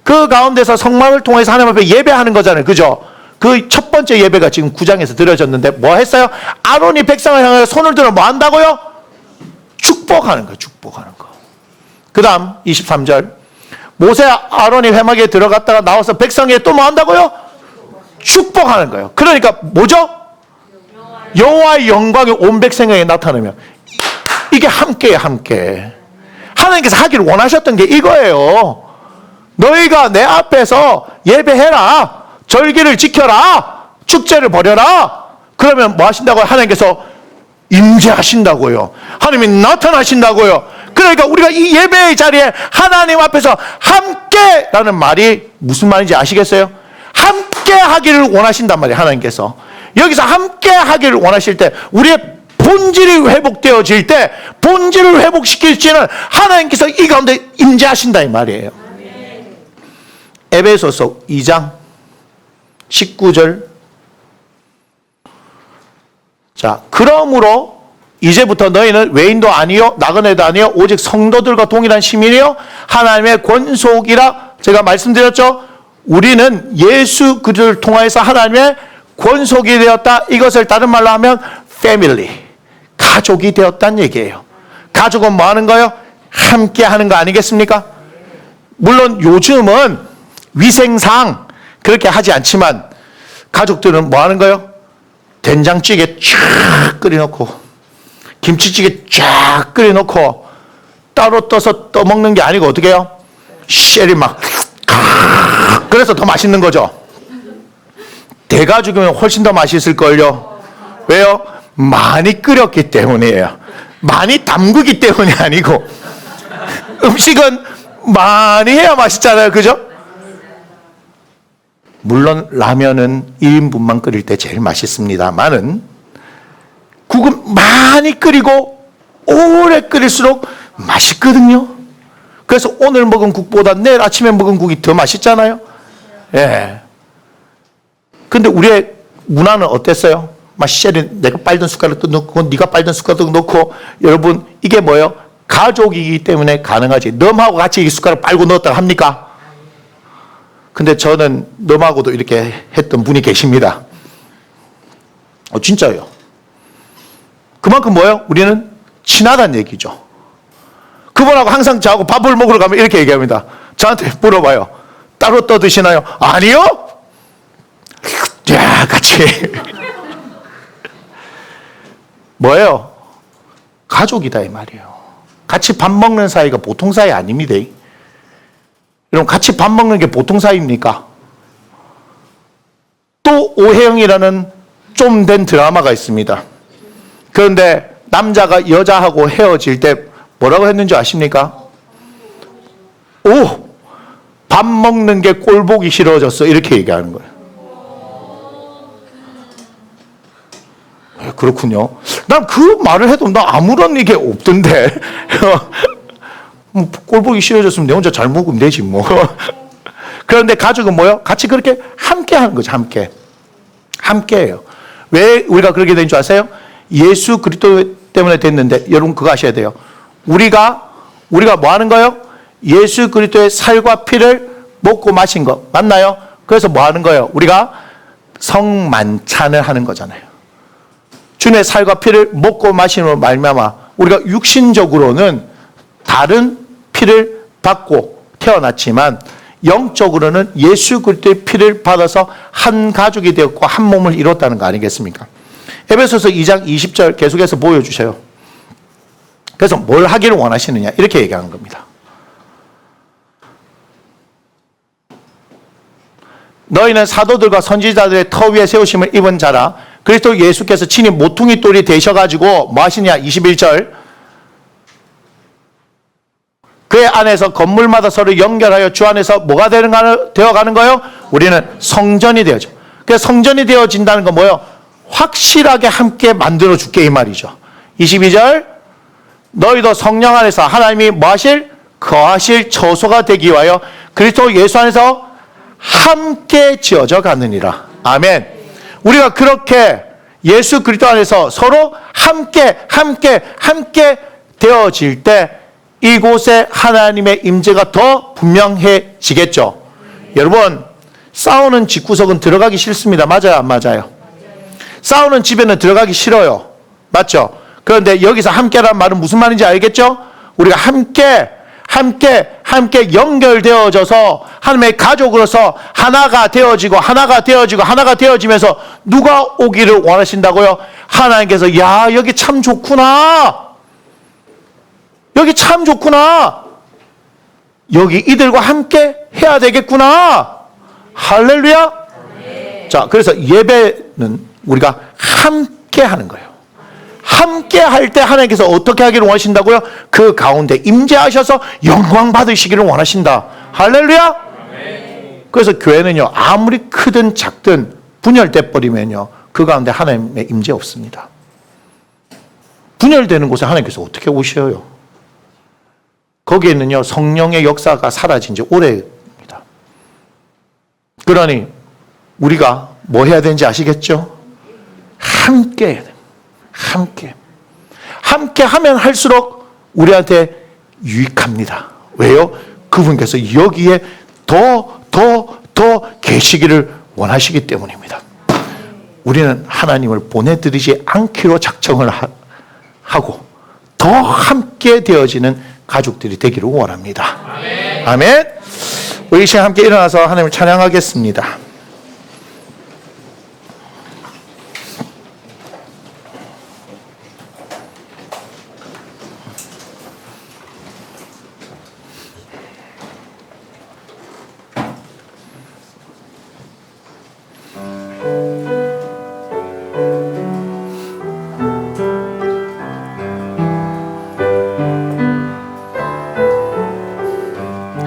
그 가운데서 성막을 통해서 하나님 앞에 예배하는 거잖아요. 그죠? 그 첫 번째 예배가 지금 9장에서 드려졌는데 뭐 했어요? 아론이 백성을 향하여 손을 들어 뭐 한다고요? 축복하는 거예요. 축복하는 거. 그 다음 23절. 모세 아론이 회막에 들어갔다가 나와서 백성에게 또 뭐 한다고요? 축복하는 거예요. 그러니까 뭐죠? 여호와의 영광이 온 백성에게 나타나면 이게 함께예요. 함께. 하나님께서 하기를 원하셨던 게 이거예요. 너희가 내 앞에서 예배해라. 절기를 지켜라. 축제를 벌여라. 그러면 뭐 하신다고요? 하나님께서 임재하신다고요. 하나님이 나타나신다고요. 그러니까 우리가 이 예배의 자리에 하나님 앞에서 함께라는 말이 무슨 말인지 아시겠어요? 함께 하기를 원하신단 말이에요. 하나님께서. 여기서 함께 하기를 원하실 때 우리의 본질이 회복되어질 때 본질을 회복시킬지는 하나님께서 이 가운데 임재하신다 이 말이에요. 에베소서 2장 19절. 자, 그러므로 이제부터 너희는 외인도 아니요 나그네도 아니요 오직 성도들과 동일한 시민이요 하나님의 권속이라 제가 말씀드렸죠. 우리는 예수 그리스도를 통하여서 하나님의 권속이 되었다. 이것을 다른 말로 하면 패밀리, 가족이 되었다는 얘기예요. 가족은 뭐 하는 거예요? 함께 하는 거 아니겠습니까? 물론 요즘은 위생상 그렇게 하지 않지만 가족들은 뭐 하는 거예요? 된장찌개 쫙 끓여놓고 김치찌개 쫙 끓여놓고 따로 떠서 떠먹는 게 아니고 어떻게 해요? 쉐리 막 그래서 더 맛있는 거죠. 대가족이면 훨씬 더 맛있을걸요. 왜요? 많이 끓였기 때문이에요. 많이 담그기 때문이 아니고 음식은 많이 해야 맛있잖아요. 그죠? 물론 라면은 1인분만 끓일 때 제일 맛있습니다만은 국은 많이 끓이고 오래 끓일수록 맛있거든요. 그래서 오늘 먹은 국보다 내일 아침에 먹은 국이 더 맛있잖아요. 예. 근데 우리의 문화는 어땠어요? 막 쉐리 내가 빨던 숟가락도 넣고 네가 빨던 숟가락도 넣고 여러분 이게 뭐예요? 가족이기 때문에 가능하지. 너하고 같이 이 숟가락 빨고 넣었다가 합니까? 근데 저는 너하고도 이렇게 했던 분이 계십니다. 진짜요. 그만큼 뭐예요? 우리는 친하다는 얘기죠. 그분하고 항상 저하고 밥을 먹으러 가면 이렇게 얘기합니다. 저한테 물어봐요. 따로 떠 드시나요? 아니요. 야, 같이. 뭐예요? 가족이다 이 말이에요. 같이 밥 먹는 사이가 보통 사이 아닙니다. 여러분 같이 밥 먹는 게 보통 사이입니까? 또 오해영이라는 좀 된 드라마가 있습니다. 그런데 남자가 여자하고 헤어질 때 뭐라고 했는지 아십니까? 오! 밥 먹는 게 꼴 보기 싫어졌어. 이렇게 얘기하는 거예요. 그렇군요. 난 그 말을 해도 나 아무런 이게 없던데. 꼴 보기 싫어졌으면 내 혼자 잘 먹으면 되지 뭐. 그런데 가족은 뭐요? 같이 그렇게 함께 하는 거죠. 함께. 함께해요. 왜 우리가 그렇게 된 줄 아세요? 예수 그리스도 때문에 됐는데 여러분 그거 아셔야 돼요. 우리가 뭐 하는 거예요? 예수 그리스도의 살과 피를 먹고 마신 거 맞나요? 그래서 뭐 하는 거예요? 우리가 성만찬을 하는 거잖아요. 주님의 살과 피를 먹고 마심으로 말미암아 우리가 육신적으로는 다른 피를 받고 태어났지만 영적으로는 예수 그리스도의 피를 받아서 한 가족이 되었고 한 몸을 이뤘다는 거 아니겠습니까? 에베소서 2장 20절 계속해서 보여주세요. 그래서 뭘 하기를 원하시느냐 이렇게 얘기하는 겁니다. 너희는 사도들과 선지자들의 터 위에 세우심을 입은 자라. 그리스도 예수께서 친히 모퉁이 돌이 되셔가지고 뭐 하시냐 21절 그의 안에서 건물마다 서로 연결하여 주 안에서 뭐가 되어가는 거예요? 우리는 성전이 되어져. 그래서 성전이 되어진다는 건 뭐예요? 확실하게 함께 만들어줄게 이 말이죠. 22절 너희도 성령 안에서 하나님이 뭐 하실? 거하실 처소가 되기 위하여 그리스도 예수 안에서 함께 지어져 가느니라. 아멘. 우리가 그렇게 예수 그리스도 안에서 서로 함께 되어질 때 이곳에 하나님의 임재가 더 분명해지겠죠. 여러분, 싸우는 집구석은 들어가기 싫습니다. 맞아요, 안 맞아요? 싸우는 집에는 들어가기 싫어요. 맞죠? 그런데 여기서 함께라는 말은 무슨 말인지 알겠죠? 우리가 함께 연결되어져서 하나님의 가족으로서 하나가 되어지면서 누가 오기를 원하신다고요? 하나님께서 야, 여기 참 좋구나. 여기 이들과 함께 해야 되겠구나. 할렐루야. 자, 그래서 예배는 우리가 함께 하는 거예요. 함께 할 때 하나님께서 어떻게 하기를 원하신다고요? 그 가운데 임재하셔서 영광 받으시기를 원하신다. 할렐루야. 그래서 교회는요, 아무리 크든 작든 분열돼 버리면요, 그 가운데 하나님의 임재 없습니다. 분열되는 곳에 하나님께서 어떻게 오셔요? 거기에는요, 성령의 역사가 사라진 지 오래입니다. 그러니 우리가 뭐 해야 되는지 아시겠죠? 함께 해야 돼요. 함께 하면 할수록 우리한테 유익합니다. 왜요? 그분께서 여기에 더 계시기를 원하시기 때문입니다. 우리는 하나님을 보내드리지 않기로 작정을 하고 더 함께 되어지는 가족들이 되기를 원합니다. 아멘. 우리 이 시간 함께 일어나서 하나님을 찬양하겠습니다.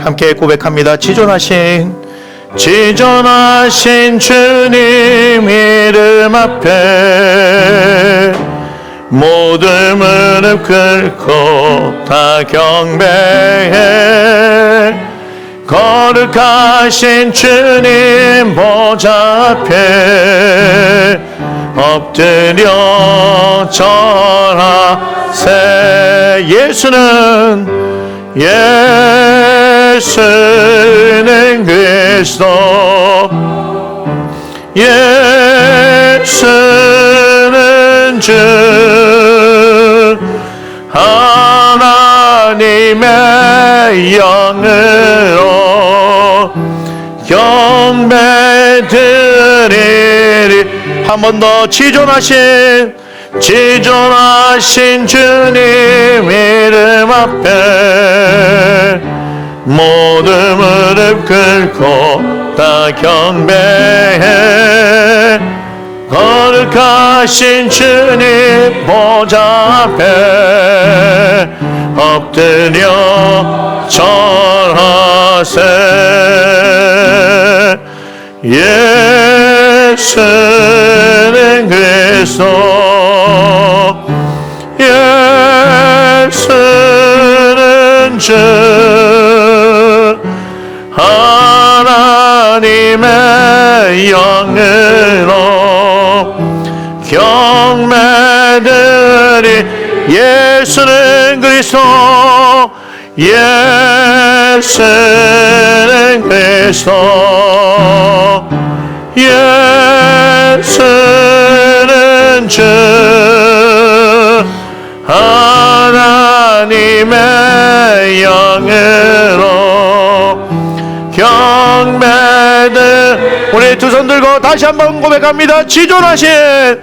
함께 고백합니다. 지존하신 주님 이름 앞에 모든 무릎 꿇고 다 경배해. 거룩하신 주님 보좌 앞에 엎드려 절하세. 예수는 그리스도, 예수는 주, 하나님의 영으로 경배드리리. 한 번 더. 지존하신 주님 이름 앞에 모든 무릎 꿇고 다 경배해. 거룩하신 주님 보좌 앞에 엎드려 절하세. 예수는 그리스도, 예수는 주, 하나님의 영으로 경배드리. 예수는 그리스도, 예수는 그리스도, 예수는 주, 하나님의 영으로 경배드. 우리 두 손 들고 다시 한번 고백합니다. 지존하신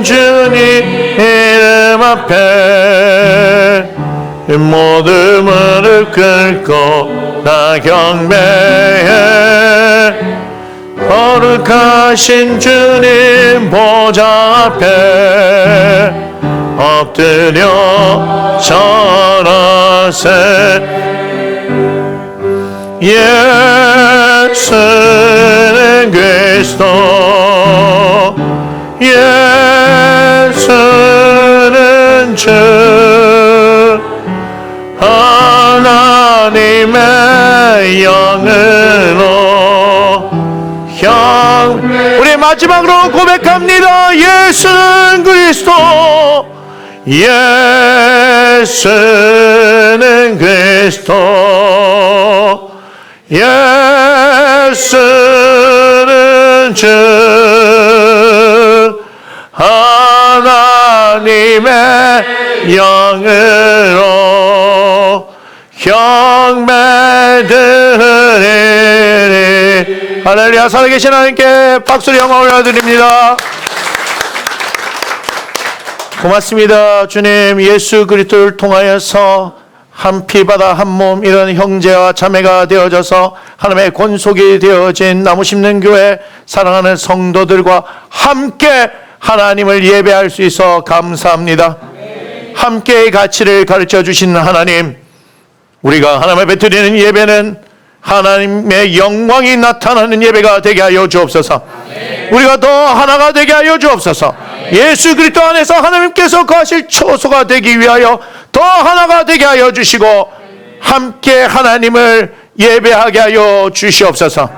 주님 이름 앞에 모든 무릎 꿇고 다 경배해. 거룩하신 주님 보좌 앞에 엎드려 절하세. 예수는 그리스도, 예수는 주, 하나님의 영으로 우리 마지막 마지막으로 고백합니다. 예수는 그리스도, 예수는 그리스도, 예수는 주 하나님의 영으로 경배드리니. 할렐루야. 살아계신 하나님께 박수로 영광을 올려드립니다. 고맙습니다. 주님, 예수 그리스도를 통하여서 한 피바다 한 몸 이런 형제와 자매가 되어져서 하나님의 권속이 되어진 나무 심는 교회 사랑하는 성도들과 함께 하나님을 예배할 수 있어 감사합니다. 함께의 가치를 가르쳐 주신 하나님, 우리가 하나님 앞에 드리는 예배는 하나님의 영광이 나타나는 예배가 되게 하여 주옵소서. 우리가 더 하나가 되게 하여 주옵소서. 예수 그리스도 안에서 하나님께서 거하실 초소가 되기 위하여 더 하나가 되게 하여 주시고 함께 하나님을 예배하게 하여 주시옵소서.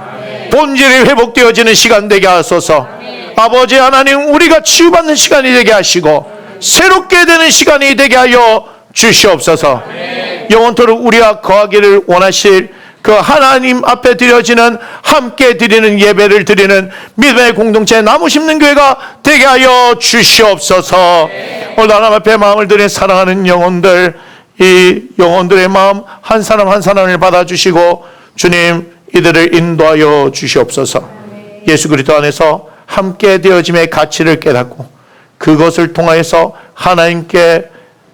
본질이 회복되어지는 시간 되게 하소서. 아버지 하나님, 우리가 치유받는 시간이 되게 하시고 새롭게 되는 시간이 되게 하여 주시옵소서. 영원토록 우리와 거하기를 원하실 그 하나님 앞에 드려지는 함께 드리는 예배를 드리는 믿음의 공동체 나무 심는 교회가 되게 하여 주시옵소서. 오늘 하나님 앞에 마음을 드린 사랑하는 영혼들, 이 영혼들의 마음 한 사람 한 사람을 받아주시고 주님, 이들을 인도하여 주시옵소서. 예수 그리스도 안에서 함께 되어짐의 가치를 깨닫고 그것을 통하여서 하나님께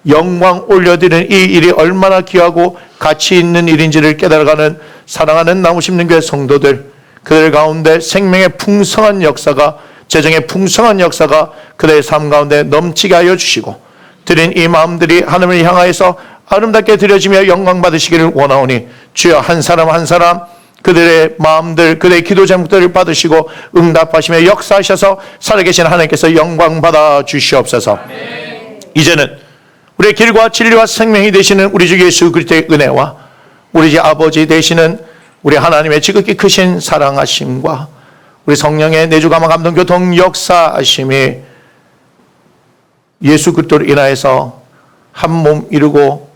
영광 올려드리는 이 일이 얼마나 귀하고 가치 있는 일인지를 깨달아가는 사랑하는 나무 심는 교회 성도들, 그들 가운데 생명의 풍성한 역사가, 재정의 풍성한 역사가 그들의 삶 가운데 넘치게 하여 주시고 드린 이 마음들이 하나님을 향하여서 아름답게 드려지며 영광 받으시기를 원하오니 주여 한 사람 한 사람 그들의 마음들, 그들의 기도 제목들을 받으시고 응답하시며 역사하셔서 살아계신 하나님께서 영광 받아 주시옵소서. 이제는 우리의 길과 진리와 생명이 되시는 우리 주 예수 그리스도의 은혜와 우리 주 아버지 되시는 우리 하나님의 지극히 크신 사랑하심과 우리 성령의 내주 감화 감동 교통 역사하심이 예수 그리스도로 인하여서 한 몸 이루고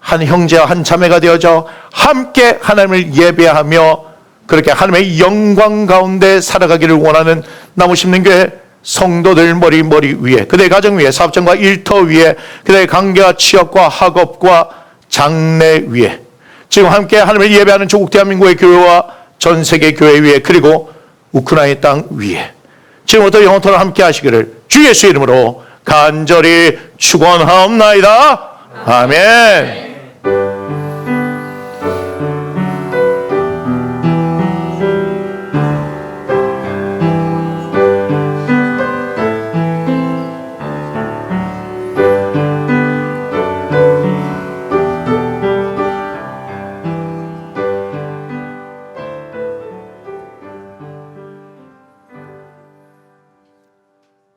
한 형제와 한 자매가 되어져 함께 하나님을 예배하며 그렇게 하나님의 영광 가운데 살아가기를 원하는 나무 심는 교회 성도들 머리 위에, 그들의 가정 위에, 사업장과 일터 위에, 그들의 관계와 취업과 학업과 장래 위에, 지금 함께 하나님을 예배하는 조국 대한민국의 교회와 전 세계 교회 위에, 그리고 우크라이나 땅 위에 지금부터 영원토록 함께 하시기를 주 예수 이름으로 간절히 축원하옵나이다. 아멘.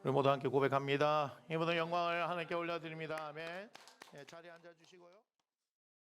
우리 모두 함께 고백합니다. 이 모든 영광을 하나님께 올려드립니다. 아멘. 자리에 앉아주시고요.